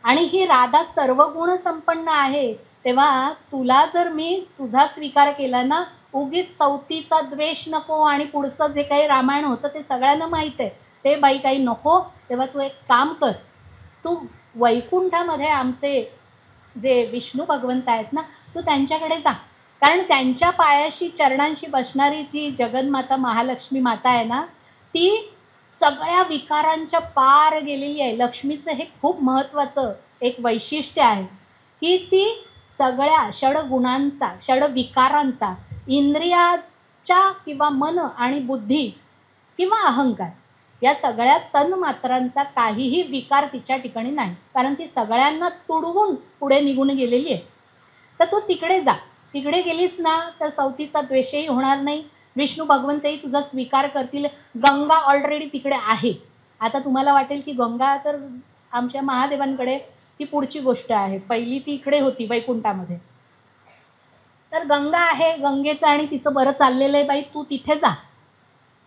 आणि ही राधा सर्व गुण संपन्न आहे. तेव्हा तुला जर मी तुझा स्वीकार केला ना, उगीच सवतीचा द्वेष नको आणि पुढचं जे काही रामायण होतं ते सगळ्यांना माहीत आहे, ते बाई काही नको. तेव्हा तू एक काम कर, तू वैकुंठामध्ये आमचे जे विष्णू भगवंत आहेत ना, तू त्यांच्याकडे जा. कारण त्यांच्या पायाशी चरणांशी बसणारी जी जगन्माता महालक्ष्मी माता आहे ना, ती सगळ्या विकारांच्या पार गेलेली आहे. लक्ष्मीचं हे खूप महत्त्वाचं एक वैशिष्ट्य आहे की ती सगळ्या षडगुणांचा, षडविकारांचा, इंद्रियाच्या किंवा मन आणि बुद्धी किंवा अहंकार या सगळ्या तन्मात्रांचा काहीही विकार तिच्या ठिकाणी नाही, कारण ती सगळ्यांना तुडवून पुढे निघून गेलेली आहे. तर तू तिकडे जा. तिकडे गेलीस ना तर सवतीचा द्वेषही होणार नाही, विष्णू भगवंतही तुझा स्वीकार करतील. गंगा ऑलरेडी तिकडे आहे. आता तुम्हाला वाटेल की गंगा तर आमच्या महादेवांकडे, ती पुढची गोष्ट आहे. पहिली ती इकडे होती वैकुंठामध्ये. तर गंगा आहे, गंगेचं आणि तिचं बरं चाललेलं आहे, बाई तू तिथे जा.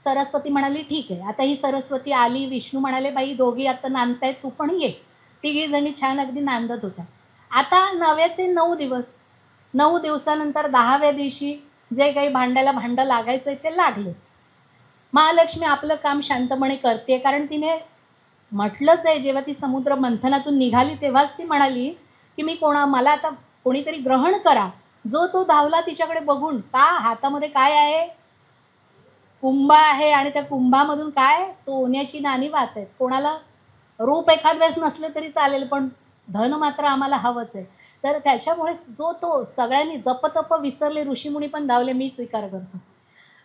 सरस्वती म्हणाली ठीक आहे. आता ही सरस्वती आली. विष्णू म्हणाले, बाई दोघी आता नांदतायत, तू पण ये. तिघी जणी छान अगदी नांदत होत्या. आता नव्याचे 9 दिवस. 9 दिवसानंतर 10व्या दिवशी जे काही भांड्याला भांडं लागायचं आहे ते लागलंच. महालक्ष्मी आपलं काम शांतपणे करते, कारण तिने म्हटलंच आहे, जेव्हा ती समुद्र मंथनातून निघाली तेव्हाच ती म्हणाली की मला आता कोणीतरी ग्रहण करा. जो तो धावला तिच्याकडे बघून, का हातामध्ये काय आहे? कुंभ आहे आणि त्या कुंभामधून काय? सोन्याची नाणी वाहत आहेत. कोणाला रूप एखाद वेळेस नसलं तरी चालेल, पण धन मात्र आम्हाला हवंच आहे. तर त्याच्यामुळे जो तो सगळ्यांनी जपतप विसरले, ऋषीमुनी पण धावले, मी स्वीकार करतो.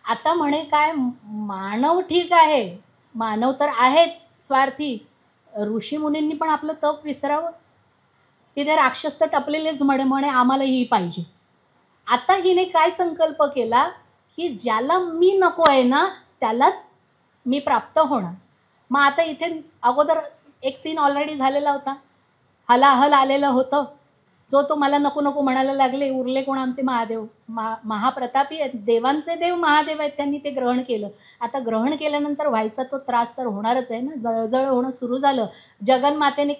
आता म्हणे काय, मानव ठीक आहे, मानव तर आहेच स्वार्थी, ऋषीमुनींनी पण आपलं तप विसरावं. तिथे राक्षस तर टपलेलेच म्हणे आम्हाला ही पाहिजे. आता हिने काय संकल्प केला की ज्याला मी नको आहे ना त्यालाच मी प्राप्त होणार. मग आता इथे अगोदर एक सीन ऑलरेडी झालेला होता. हलाहल आलेलं होतं. जो तो मला नको नको म्हणायला लागले. उरले कोण? आमचे महादेव. महाप्रतापी आहेत, देवांचे देव महादेव आहेत, त्यांनी ते ग्रहण केलं. आता ग्रहण केल्यानंतर व्हायचा तो त्रास तर होणारच आहे ना. जळजळ होणं सुरू झालं. जगन्मातेने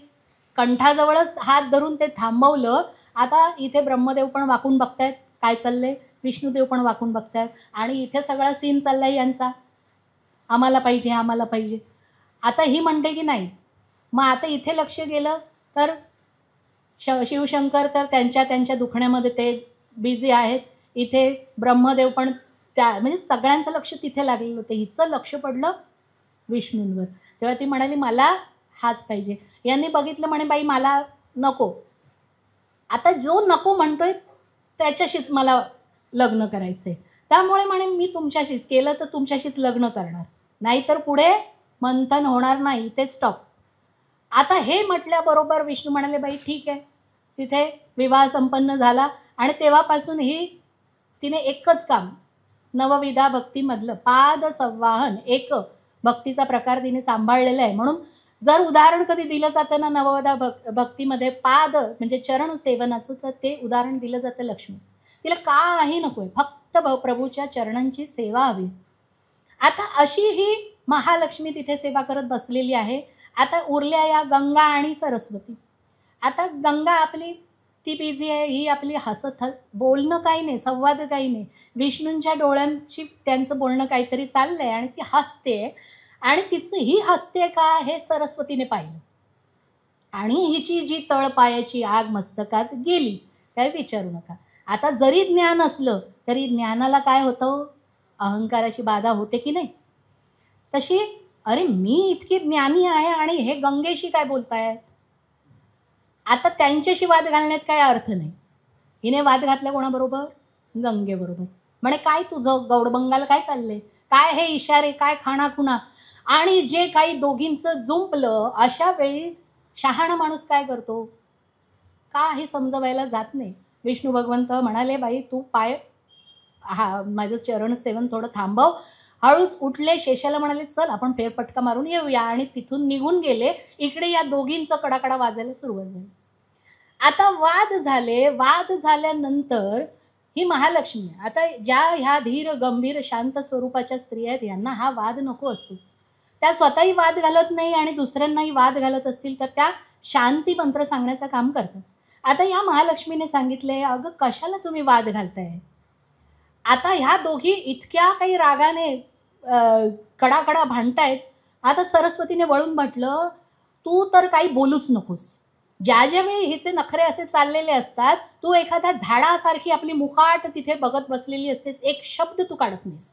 कंठाजवळच हात धरून ते थांबवलं. आता इथे ब्रह्मदेव पण वाकून बघतायत काय चाललंय, विष्णुदेव पण वाकून बघतायत आणि इथे सगळा सीन चाललाय यांचा, आम्हाला पाहिजे आम्हाला पाहिजे. आता ही म्हणते की नाही. मग आता इथे लक्ष गेलं तर शिवशंकर तर त्यांच्या दुखण्यामध्ये ते बिझी आहेत. इथे ब्रह्मदेव पण म्हणजे सगळ्यांचं लक्ष तिथे लागलेलं होतं. हिचं लक्ष पडलं विष्णूंवर. तेव्हा ती म्हणाली मला हाच पाहिजे. यांनी बघितलं, म्हणे बाई मला नको. आता जो नको म्हणतोय त्याच्याशीच मला लग्न करायचं आहे, त्यामुळे म्हणे मी तुमच्याशीच केलं तर तुमच्याशीच लग्न करणार, नाहीतर पुढे मंथन होणार नाही, ते स्टॉप. आता हे म्हटल्याबरोबर विष्णू म्हणाले बाई ठीक आहे. तिथे विवाह संपन्न झाला आणि तेव्हापासून तिने एकच काम, नवविधा भक्तीमधलं पाद संवाहन, एक भक्तीचा प्रकार तिने सांभाळलेला आहे. म्हणून जर उदाहरण कधी दिलं जातं ना नवविधा भक्तीमध्ये पाद म्हणजे चरण सेवनाचं, तर ते उदाहरण दिलं जातं लक्ष्मीचं. तिला काही नको आहे, फक्त प्रभूच्या चरणांची सेवा हवी. आता अशी ही महालक्ष्मी तिथे सेवा करत बसलेली आहे. आता उरल्या या गंगा आणि सरस्वती. आता गंगा आपली ती बिझी आहे, ही आपली हसत बोलणं काही नाही, संवाद काही नाही. विष्णूंच्या डोळ्यांची त्यांचं बोलणं काहीतरी चाललंय आणि ती हसते आणि तिचं ही हसते का हे सरस्वतीने पाहिलं. आणि हिची जी तळपायाची आग मस्तकात गेली, काय विचारू नका. आता जरी ज्ञान असलं तरी ज्ञानाला काय होतं, अहंकाराची बाधा होते की नाही. तशी अरे मी इतकी ज्ञानी आहे आणि हे गंगेशी काय बोलतायत. आता त्यांच्याशी वाद घालण्यात काय अर्थ नाही. हिने वाद घातला कोणाबरोबर, गंगेबरोबर. म्हणे काय तुझं गौडबंगाला काय चाललंय, काय हे इशारे, काय खाणाखुणा. आणि जे काही दोघींचं जुंपलं, अशा वेळी शहाणा माणूस काय करतो, काही समजवायला जात नाही. विष्णू भगवंत म्हणाले, बाई तू पाय माझं चरण सेवन थोडं थांबव. हळूच उठले, शेषाला म्हणाले चल आपण फेरफटका मारून येऊया, आणि तिथून निघून गेले. इकडे या दोघींचं कडाकडा वाजायला सुरुवात झाली. आता वाद झाले. वाद झाल्यानंतर ही महालक्ष्मी, आता ज्या ह्या धीर गंभीर शांत स्वरूपाच्या स्त्रिया आहेत, यांना हा वाद नको असतो. त्या स्वतःही वाद घालत नाही आणि दुसऱ्यांनाही वाद घालत असतील तर त्या शांती मंत्र सांगण्याचं काम करतात. आता या महालक्ष्मीने सांगितले, अगं कशाला तुम्ही वाद घालताय. आता ह्या दोघी इतक्या काही रागाने कडाकडा भांडतायत. आता सरस्वतीने वळून म्हटलं, तू तर काही बोलूच नकोस. ज्या ज्यावेळी हिचे नखरे असे चाललेले असतात, तू एखाद्या झाडासारखी आपली मुकाट तिथे बघत बसलेली असतेस, एक शब्द तू काढत नाहीस.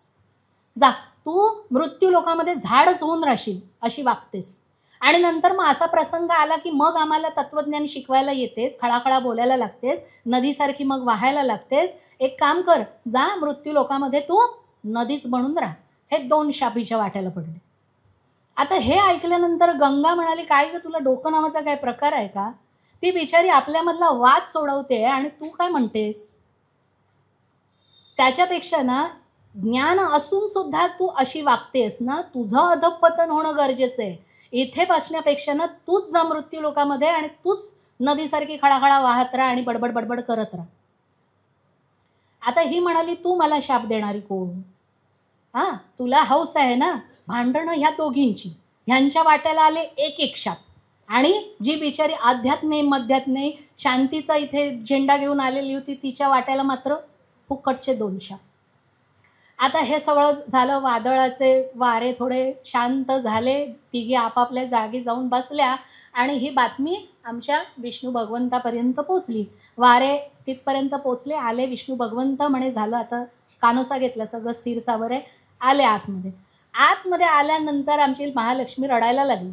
जा, तू मृत्यू लोकामध्ये झाडच होऊन राहशील अशी वागतेस. आणि नंतर मग असा प्रसंग आला की मग आम्हाला तत्वज्ञान शिकवायला येतेस, खळाखळा बोलायला लागतेस, नदीसारखी मग वाहायला लागतेस. एक काम कर, जा मृत्यू लोकामध्ये तू नदीच बनून राहा. हे 2 शापीच्या वाट्याला पडले. आता हे ऐकल्यानंतर गंगा म्हणाली, काय ग तुला डोकं नावाचा काय प्रकार आहे का. ती बिचारी आपल्यामधला वाद सोडवते आणि तू काय म्हणतेस. त्याच्यापेक्षा ना, ज्ञान असून सुद्धा तू अशी वागतेस ना, तुझं अधःपतन होणं गरजेचं आहे. इथे बसण्यापेक्षा ना तूच जा मृत्यू लोकामध्ये आणि तूच नदीसारखी खळाखळा वाहत राहा आणि बडबड बडबड करत राहा. आता ही म्हणाली, तू मला शाप देणारी कोण. हां, तुला हौस आहे ना भांडणं ह्या दोघींची. ह्यांच्या वाट्याला आले एक एक शाप, आणि जी बिचारी आध्यात नाही मध्यात नाही शांतीचा इथे झेंडा घेऊन आलेली होती, तिच्या वाट्याला मात्र फुकटचे 2 शाप. आता हे सगळं झालं. वादळाचे वारे थोडे शांत झाले. तिघी आपापल्या जागी जाऊन बसल्या आणि ही बातमी आमच्या विष्णू भगवंतापर्यंत पोचली. वारे तिथपर्यंत पोचले. आले विष्णू भगवंत, म्हणे झालं आता कानोसा घेतला, सगळं स्थिर सावर आहे. आले आतमध्ये. आतमध्ये आल्यानंतर आमची महालक्ष्मी रडायला लागली.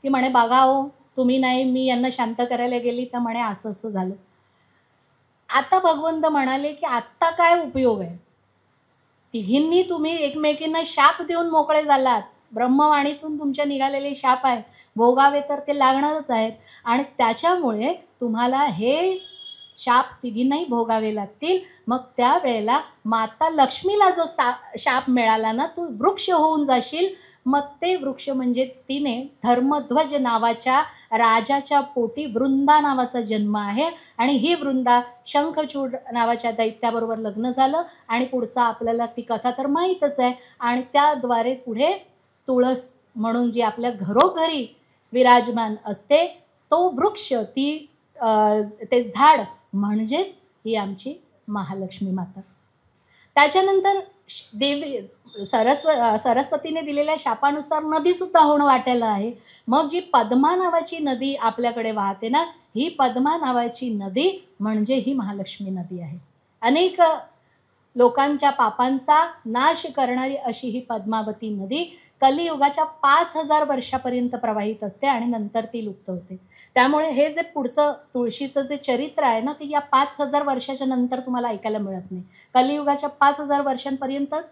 ती म्हणे, बघा हो तुम्ही नाही, मी यांना शांत करायला गेली तर म्हणे असं असं झालं. आता भगवंत म्हणाले की आत्ता काय उपयोग आहे. तिघींनी तुम्ही एकमेकींना शाप देऊन मोकळे झालात. ब्रह्मवाणीतून तुमच्या निघालेले शाप आहे, भोगावे तर ते लागणारच आहेत. आणि त्याच्यामुळे तुम्हाला हे शाप तिघींनाही भोगावे लागतील. मग त्यावेळेला माता लक्ष्मीला जो शाप मिळाला ना, तू वृक्ष होऊन जाशील. मग ते वृक्ष म्हणजे तिने धर्मध्वज नावाच्या राजाच्या पोटी वृंदा नावाचा जन्म आहे. आणि ही वृंदा शंखचूड नावाच्या दैत्याबरोबर लग्न झालं. आणि पुढचा आपल्याला ती कथा तर माहीतच आहे. आणि त्याद्वारे पुढे तुळस म्हणून जी आपल्या घरोघरी विराजमान असते, तो वृक्ष, ते झाड म्हणजेच ही आमची महालक्ष्मी माता. त्याच्यानंतर देवी सरस्वतीने दिलेल्या शापानुसार नदीसुद्धा होणं वाट्याला आहे. मग जी पद्मा नावाची नदी आपल्याकडे वाहते ना, ही पद्मा नावाची नदी म्हणजे ही महालक्ष्मी नदी आहे. अनेक लोकांच्या पापांचा नाश करणारी अशी ही पद्मावती नदी कलियुगाच्या 5000 वर्षापर्यंत प्रवाहित असते आणि नंतर ती लुप्त होते. त्यामुळे हे जे पुढचं तुळशीचं जे चरित्र आहे ना, ते या 5000 वर्षाच्या नंतर तुम्हाला ऐकायला मिळत नाही. कलियुगाच्या 5000 वर्षांपर्यंतच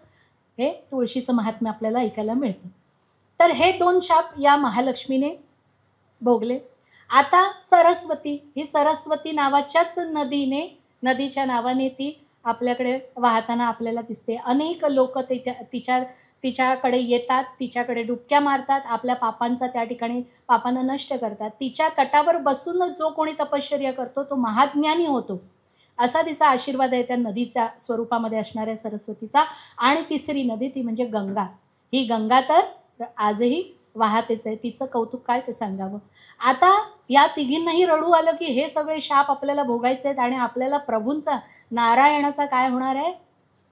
हे तुळशीचं महात्म्य आपल्याला ऐकायला मिळतं. तर हे 2 शाप या महालक्ष्मीने भोगले. आता सरस्वती, ही सरस्वती नावाच्याच नदीच्या नावाने ती आपल्याकडे वाहताना आपल्याला दिसते. अनेक लोक तिच्याकडे येतात, तिच्याकडे डुबक्या मारतात, आपल्या पापांचा त्या ठिकाणी पापांना नष्ट करतात. तिच्या तटावर बसून जो कोणी तपश्चर्या करतो तो महाज्ञानी होतो, असा तिचा आशीर्वाद आहे त्या नदीच्या स्वरूपामध्ये असणाऱ्या सरस्वतीचा. आणि तिसरी नदी ती म्हणजे गंगा. ही गंगा तर आजही वाहतेच आहे. तिचं कौतुक काय ते सांगावं. आता या तिघींनाही रडू आलं की हे सगळे शाप आपल्याला भोगायचे आहेत आणि आपल्याला प्रभूंचा, नारायणाचा काय होणार आहे,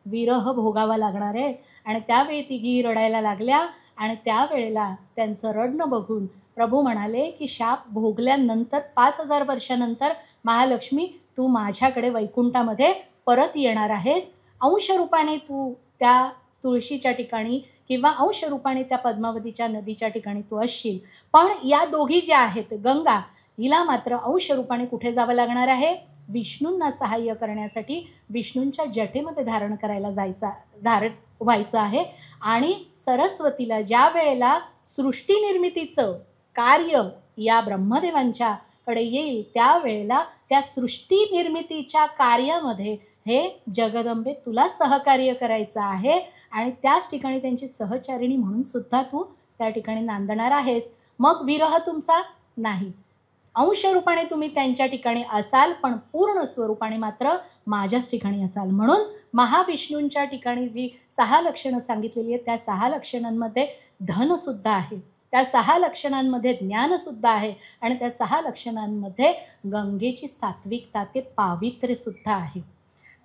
विरह भोगावा लागणार आहे. आणि त्यावेळी तिघी रडायला लागल्या आणि त्यावेळेला त्यांचं रडणं बघून प्रभू म्हणाले की शाप भोगल्यानंतर 5000 वर्षानंतर महालक्ष्मी तू माझ्याकडे वैकुंठामध्ये परत येणार आहेस. अंशरूपाने तू त्या तुळशीच्या ठिकाणी किंवा अंशरूपाने त्या पद्मावतीच्या नदीच्या ठिकाणी तू असशील. पण या दोघी ज्या आहेत, गंगा हिला मात्र अंशरूपाने कुठे जावं लागणार आहे, विष्णूंना सहाय्य करण्यासाठी विष्णूंच्या जटेमध्ये धारण करायला व्हायचं आहे. आणि सरस्वतीला ज्या वेळेला सृष्टी निर्मितीचं कार्य या ब्रह्मदेवांच्याकडे येईल त्यावेळेला त्या सृष्टी निर्मितीच्या कार्यामध्ये हे जगदंबे तुला सहकार्य करायचं आहे आणि त्याच ठिकाणी त्यांची सहचारिणी म्हणून सुद्धा तू त्या ठिकाणी नांदणार आहेस. मग विरह तुमचा नाही, अंशरूपाने तुम्ही त्यांच्या ठिकाणी असाल पण पूर्ण स्वरूपाने मात्र माझ्याच ठिकाणी असाल. म्हणून महाविष्णूंच्या ठिकाणी जी 6 लक्षणं सांगितलेली आहेत त्या 6 लक्षणांमध्ये धनसुद्धा आहे, त्या 6 लक्षणांमध्ये ज्ञानसुद्धा आहे आणि त्या 6 लक्षणांमध्ये गंगेची सात्विकता, ते पावित्र्यसुद्धा आहे.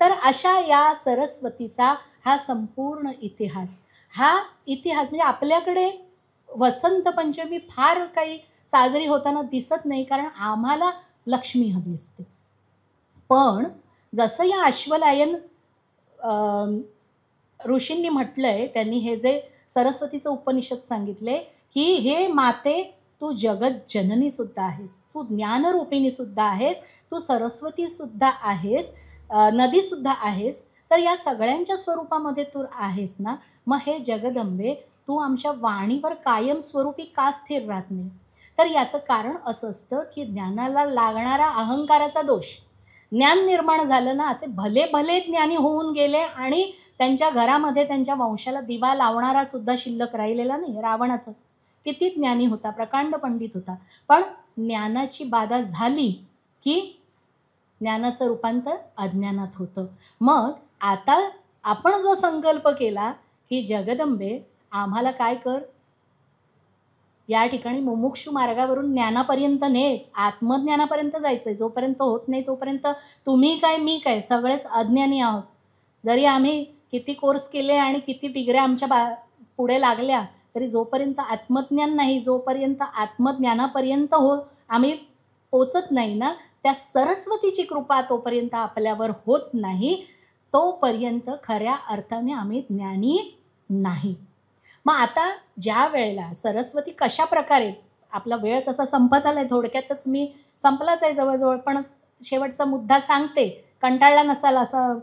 तर अशा या सरस्वतीचा हा संपूर्ण इतिहास, हा इतिहास म्हणजे आपल्याकडे वसंत पंचमी फार काही साजरी होताना दिसत नाही, कारण आम्हाला लक्ष्मी हवी असते. पण जसं या अश्वलायन ऋषींनी म्हटलंय, त्यांनी हे जे सरस्वतीचं उपनिषद सांगितले की हे माते तू जगत जननी सुद्धा आहेस, तू ज्ञानरूपिणी सुद्धा आहेस, तू सरस्वती सुद्धा आहेस, नदी सुद्धा आहेस. तर या सगळ्यांच्या स्वरूपामध्ये तू आहेस ना, मग हे जगदंबे तू आमच्या वाणीवर कायम स्वरूपी का स्थिर राहत नाही. तर याचं कारण असं असतं की ज्ञानाला लागणारा अहंकाराचा दोष, ज्ञान निर्माण झालं ना, असे भले भले ज्ञानी होऊन गेले आणि त्यांच्या घरामध्ये त्यांच्या वंशाला दिवा लावणारा सुद्धा शिल्लक राहिलेला नाही. रावणाचं किती ज्ञानी होता, प्रकांड पंडित होता, पण ज्ञानाची बाधा झाली की ज्ञानाचं रूपांतर अज्ञानात होतं. मग आता आपण जो संकल्प केला की जगदंबे आम्हाला काय कर, या ठिकाणी मुमुक्षु मार्गावरून ज्ञानापर्यंत ने, आत्मज्ञानापर्यंत जायचं आहे. जोपर्यंत होत नाही तोपर्यंत तुम्ही काय मी काय सगळेच अज्ञानी आहोत. जरी आम्ही किती कोर्स केले आणि किती डिग्र्या आमच्या पुढे लागल्या तरी जोपर्यंत आत्मज्ञान नाही, जोपर्यंत आत्मज्ञानापर्यंत आम्ही पोचत नाही ना, त्या सरस्वतीची कृपा तोपर्यंत आपल्यावर होत नाही, तोपर्यंत खऱ्या अर्थाने आम्ही ज्ञानी नाही. मग आता ज्या वेळेला सरस्वती कशा प्रकारे, आपला वेळ तसा संपत आला आहे, थोडक्यातच मी संपलाच आहे जवळजवळ, पण शेवटचा मुद्दा सांगते, कंटाळला नसाल असं.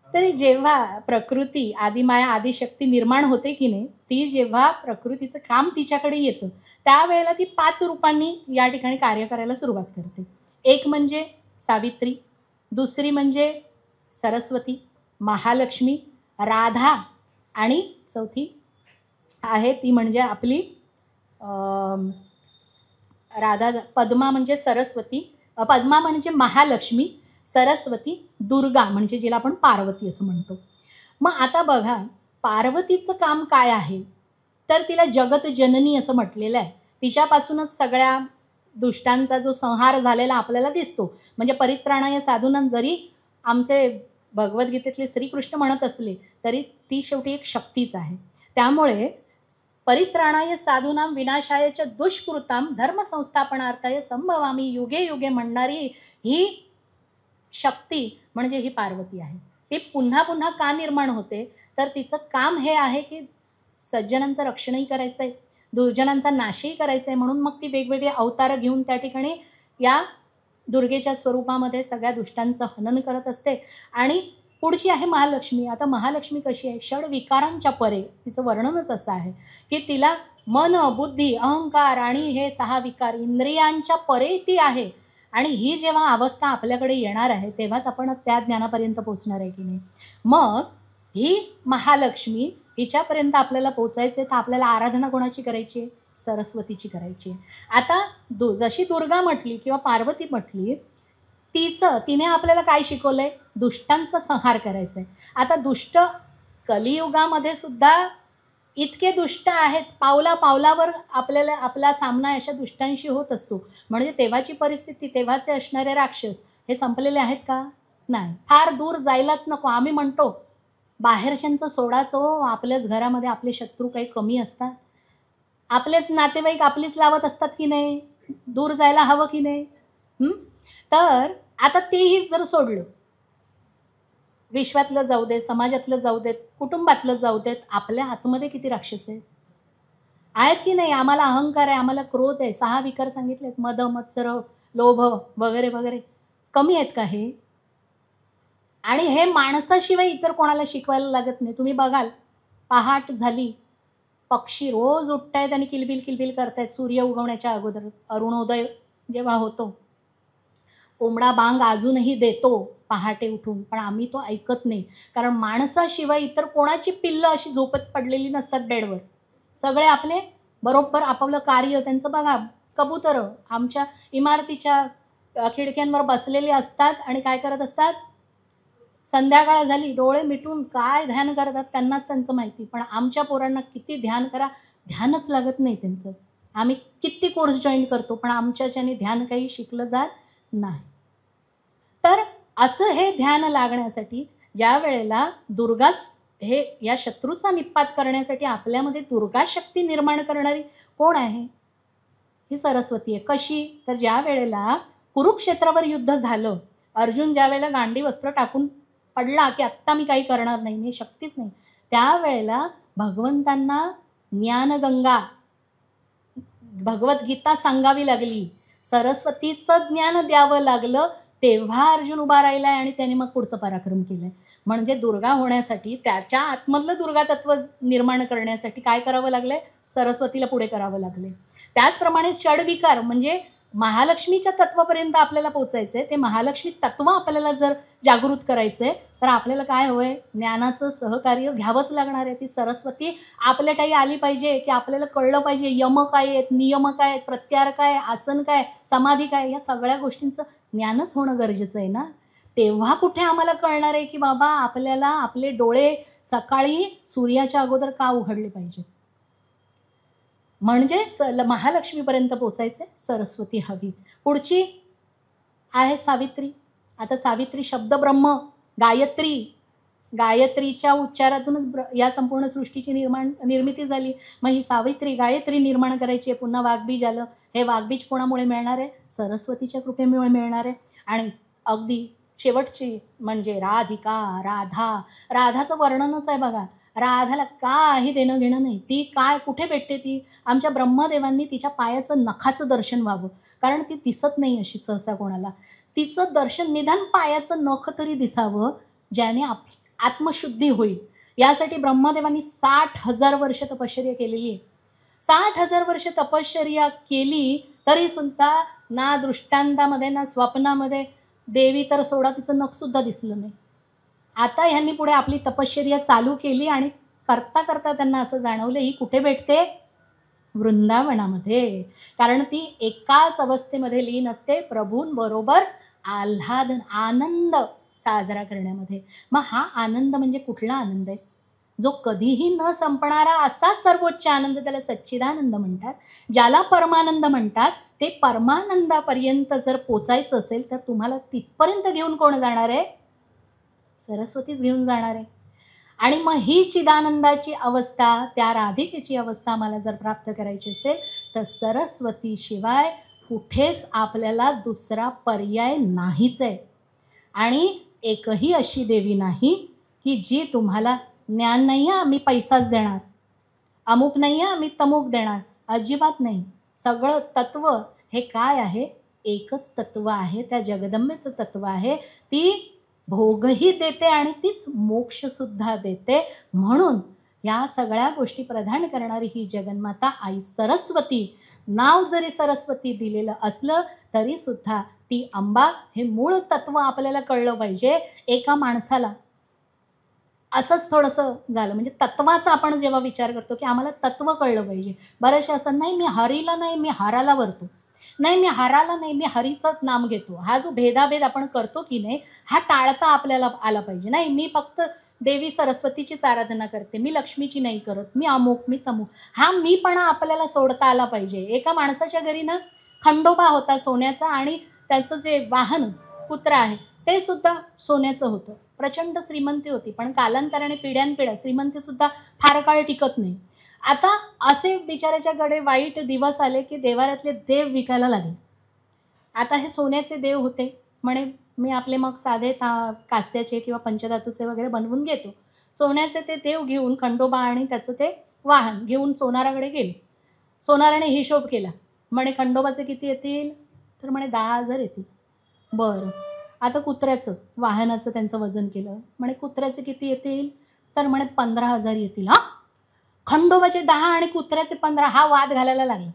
तरी जेव्हा प्रकृती, आदिमाया आदिशक्ती निर्माण होते की नाही, ती जेव्हा प्रकृतीचं काम तिच्याकडे येतं त्यावेळेला ती 5 रूपांनी या ठिकाणी कार्य करायला सुरुवात करते. एक म्हणजे सावित्री, दुसरी म्हणजे सरस्वती, महालक्ष्मी, राधा आणि चौथी आहे ती म्हणजे आपली राधा, पद्मा म्हणजे सरस्वती, पद्मा म्हणजे महालक्ष्मी, सरस्वती, दुर्गा म्हणजे जिला आपण पार्वती असं म्हणतो. मग आता बघा पार्वतीचं काम काय आहे, तर तिला जगत जननी असं म्हटलेलं आहे. तिच्यापासूनच सगळ्या दुष्टांचा जो संहार झालेला आपल्याला दिसतो. म्हणजे परित्राणाय साधूनां जरी आमचे भगवद्गीतेतले श्रीकृष्ण म्हणत असले तरी ती शेवटी एक शक्तीच आहे. त्यामुळे परित्राणाय साधूनां विनाशाय च दुष्कृतां धर्मसंस्थापनार्थाय संभवामी युगे युगे म्हणणारी ही शक्ती म्हणजे ही पार्वती आहे. ती पुन्हा पुन्हा का निर्माण होते, तर तिचं काम हे आहे की सज्जनांचं रक्षणही करायचं आहे, दुर्जनांचा नाशही करायचा आहे. म्हणून मग ती वेगवेगळे अवतार घेऊन त्या ठिकाणी या दुर्गेच्या स्वरूपामध्ये सगळ्या दुष्टांचं हनन करत असते. आणि पुढची आहे महालक्ष्मी. आता महालक्ष्मी कशी आहे, षड विकारांच्या परे, तिचं वर्णनच असं आहे की तिला मन, बुद्धी, अहंकार आणि हे 6 विकार इंद्रियांच्या परे ती आहे. आणि ही जेव्हा अवस्था आपल्याकडे येणार आहे तेव्हाच आपण त्या ज्ञानापर्यंत पोचणार आहे की नाही. मग ही महालक्ष्मी, हिच्यापर्यंत आपल्याला पोचायचं तर आपल्याला आराधना कोणाची करायची आहे, सरस्वतीची करायची. आता जशी दुर्गा म्हटली किंवा पार्वती म्हटली, तिने आपल्याला काय शिकवलंय, दुष्टांचा संहार करायचा आहे. आता दुष्ट कलियुगामध्ये सुद्धा इतके दुष्ट आहेत, पावला पावलावर आपल्याला आपला सामना अशा दुष्टांशी होत असतो. म्हणजे तेव्हाची परिस्थिती, तेव्हाचे असणारे राक्षस हे संपलेले आहेत का? नाही. फार दूर जायलाच नको. आम्ही म्हणतो बाहेरच्यांचं सोडाच हो, आपल्याच घरामध्ये आपले शत्रू काही कमी असतात? आपलेच नातेवाईक आपलीच लावत असतात की नाही? दूर जायला हवं की नाही? तर आता तेही जर सोडलं, विश्वातलं जाऊ देत, समाजातलं जाऊ देत, कुटुंबातलं जाऊ देत, आपल्या आतमध्ये किती राक्षस आहेत की नाही? आम्हाला अहंकार आहे, आम्हाला क्रोध आहे, 6 विकार सांगितलेत, मद, मत्सर, लोभ वगैरे वगैरे. कमी आहेत का हे? आणि हे माणसाशिवाय इतर कोणाला शिकवायला लागत नाही. तुम्ही बघाल, पहाट झाली, पक्षी रोज उठतायत आणि किलबिल किलबिल करतायत सूर्य उगवण्याच्या अगोदर, अरुणोदय जेव्हा होतो. कोंबडा बांग अजूनही देतो पहाटे उठून, पण आम्ही तो ऐकत नाही. कारण माणसाशिवाय इतर कोणाची पिल्लं अशी झोपत पडलेली नसतात बेडवर. सगळे आपले बरोबर आपापलं कार्य त्यांचं बघा. कबुतरं आमच्या इमारतीच्या खिडक्यांवर बसलेले असतात आणि काय करत असतात? संध्याकाळ झाली, डोळे मिटून काय ध्यान करतात त्यांनाच त्यांचं माहिती. पण आमच्या पोरांना किती ध्यान करा, ध्यानच लागत नाही त्यांचं. आम्ही किती कोर्स जॉईन करतो, पण आमच्याच्याने ध्यान काही शिकलं जात नाही. तर असं हे ध्यान लागण्यासाठी ज्या वेळेला हे या शत्रूचा निपात करण्यासाठी आपल्यामध्ये दुर्गा शक्ती निर्माण करणारी कोण आहे? ही सरस्वती आहे. कशी? तर ज्या वेळेला कुरुक्षेत्रावर युद्ध झालं, अर्जुन ज्या वेळेला गांडी वस्त्र टाकून पडला की आत्ता मी काही करणार नाही, मी शक्तीच नाही, त्यावेळेला भगवंतांना ज्ञानगंगा, भगवद्गीता सांगावी लागली, सरस्वतीचं ज्ञान द्यावं लागलं. तेव्हा अर्जुन उभा राहिलाय आणि त्याने मग पुढचं पराक्रम केलंय. म्हणजे दुर्गा होण्यासाठी, त्याच्या आतमधलं दुर्गा तत्व निर्माण करण्यासाठी काय करावं लागलंय? सरस्वतीला पुढे करावं लागले. त्याचप्रमाणे षडविकार म्हणजे महालक्ष्मीच्या तत्वापर्यंत आपल्याला पोचायचंय. ते महालक्ष्मी तत्व आपल्याला जर जागृत करायचंय, तर आपल्याला काय हवंय? ज्ञानाचं सहकार्य घ्यावंच लागणार आहे. ती सरस्वती आपल्याठायी आली पाहिजे, की आपल्याला कळलं पाहिजे यम काय आहेत, नियम काय आहेत, प्रत्याहार काय, आसन काय, समाधी काय, या सगळ्या गोष्टींचं ज्ञानच होणं गरजेचं आहे ना. तेव्हा कुठे आम्हाला कळणार आहे की बाबा आपल्याला आपले डोळे सकाळी सूर्याच्या अगोदर का उघडले पाहिजे. म्हणजे महालक्ष्मीपर्यंत पोचायचे, सरस्वती हवी. पुढची आहे सावित्री. आता सावित्री शब्द ब्रह्म, गायत्री, गायत्रीच्या उच्चारातूनच या संपूर्ण सृष्टीची निर्मिती झाली. मग ही सावित्री गायत्री निर्माण करायची आहे. पुन्हा वाघबीज आलं. हे वाघबीज कोणामुळे मिळणार आहे? सरस्वतीच्या कृपेमुळे मिळणार आहे. आणि अगदी शेवटची म्हणजे राधिका, राधा. राधाचं वर्णनच आहे बघा. राधाला काही देणं घेणं नाही. ती काय कुठे भेटते? ती आमच्या ब्रह्मदेवांनी तिच्या पायाचं नखाचं दर्शन व्हावं, कारण ती दिसत नाही अशी सहसा कोणाला. तिचं दर्शन, निदान पायाचं नख तरी दिसावं, ज्याने आत्मशुद्धी होईल. यासाठी ब्रह्मदेवांनी 60,000 वर्ष तपश्चर्या केलेली आहे. 60,000 वर्ष तपश्चर्या केली तरी सुद्धा ना दृष्टांतामध्ये ना स्वप्नामध्ये देवी तर सोडा, तिचं नखसुद्धा दिसलं नाही. आता ह्यांनी पुढे आपली तपश्चर्या चालू केली आणि करता करता त्यांना असं जाणवलं ही कुठे भेटते? वृंदावनामध्ये. कारण ती एकाच अवस्थेमध्ये लीन असते प्रभूंबरोबर आनंद साजरा करण्यामध्ये. मग हा आनंद म्हणजे कुठला आनंद आहे? जो कधीही न संपणारा असा सर्वोच्च आनंद, त्याला सच्चिदानंद म्हणतात. ज्याला परमानंद म्हणतात. ते परमानंदापर्यंत जर पोचायचं असेल तर तुम्हाला तिथपर्यंत घेऊन कोण जाणार आहे? सरस्वतीच घेऊन जाणार आहे. आणि मग ही चिदानंदाची अवस्था, त्या राधिकेची अवस्था मला जर प्राप्त करायची असेल तर सरस्वतीशिवाय कुठेच आपल्याला दुसरा पर्याय नाहीच आहे. आणि एकही अशी देवी नाही की जी तुम्हाला ज्ञान नाही आहे आम्ही पैसाच देणार, अमुक नाही आहे आम्ही तमुक देणार, अजिबात नाही. सगळं तत्व हे काय आहे? एकच तत्व आहे. त्या जगदंबेचं तत्व आहे. ती भोगही देते आणि तीच मोक्षसुद्धा देते. म्हणून या सगळ्या गोष्टी प्रदान करणारी ही जगन्माता आई सरस्वती, नाव जरी सरस्वती दिलेलं असलं तरी सुद्धा ती अंबा हे मूळ तत्व आपल्याला कळलं पाहिजे. एका माणसाला असंच थोडंसं झालं म्हणजे तत्वाचा आपण जेव्हा विचार करतो की आम्हाला तत्व कळलं पाहिजे. बरेचसे असं नाही मी हरीला नाही मी हाराला वरतो, नाही मी हाराला नाही मी हरीचं नाम घेतो. हा जो भेदाभेद आपण करतो की नाही हा टाळता आपल्याला आला पाहिजे. नाही मी फक्त देवी सरस्वतीचीच आराधना करते, मी लक्ष्मीची नाही करत, मी अमुक मी तमुक. हा मीपणा आपल्याला सोडता आला पाहिजे. एका माणसाच्या घरी ना खंडोबा होता सोन्याचा आणि त्याचं जे वाहन कुत्रा आहे ते सुद्धा सोन्याचं होतं. प्रचंड श्रीमंती होती, पण कालांतराने पिढ्यानपिढ्या श्रीमंतीसुद्धा फार काळ टिकत नाही. आता असे बिचाऱ्याच्याकडे वाईट दिवस आले की देवाऱ्यातले देव विकायला लागले. आता हे सोन्याचे देव होते, म्हणे मी आपले मग साधे कास्याचे किंवा पंचधातूचे वगैरे बनवून घेतो. सोन्याचे ते देव घेऊन खंडोबा आणि त्याचं ते वाहन घेऊन सोनाराकडे गेले. सोनाराने हिशोब केला, म्हणे खंडोबाचे किती येतील, तर म्हणे 10,000 येतील. बरं, आता कुत्र्याचं वाहनाचं त्यांचं वजन केलं, म्हणे कुत्र्याचे किती येतील, तर म्हणे 15,000 येतील. हां, खंडोबाचे 10 आणि कुत्र्याचे 15, हा वाद घालायला लागला.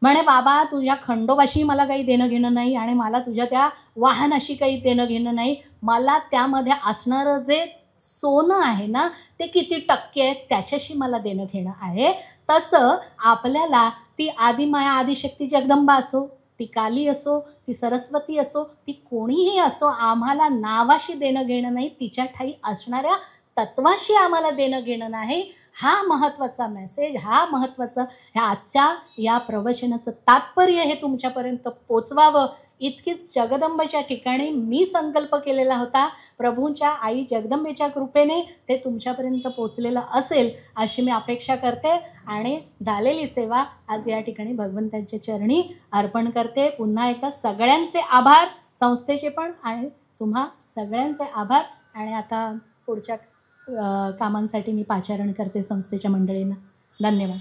म्हणे बाबा तुझ्या खंडोबाशी मला काही देणं घेणं नाही आणि मला तुझ्या त्या वाहनाशी काही देणं घेणं नाही. मला त्यामध्ये असणारं जे सोनं आहे ना ते किती टक्के आहे त्याच्याशी मला देणं घेणं आहे. तसं आपल्याला ती आदिमाया आदिशक्ती जगदंबा असो, ती काली असो, ती सरस्वती असो, ती कोणीही असो, आम्हाला नावाशी देणं घेणं नाही, तिच्या ठाई असणाऱ्या तत्वाशी आम्हाला देणं घेणं नाही. हा महत्त्वाचा मेसेज, हा महत्त्वाचा ह्या आजच्या या प्रवचनाचं तात्पर्य हे तुमच्यापर्यंत पोचवावं इतकीच जगदंबेच्या ठिकाणी मी संकल्प केलेला होता. प्रभूंच्या आई जगदंबेच्या कृपेने ते तुमच्यापर्यंत पोचलेलं असेल अशी मी अपेक्षा करते आणि झालेली सेवा आज या ठिकाणी भगवंतांच्या चरणी अर्पण करते. पुन्हा एकदा सगळ्यांचे आभार, संस्थेचे पण आणि तुम्हा सगळ्यांचे आभार. आणि आता पुढच्या कामांसाठी मी पाचारण करते संस्थेच्या मंडळींना. धन्यवाद.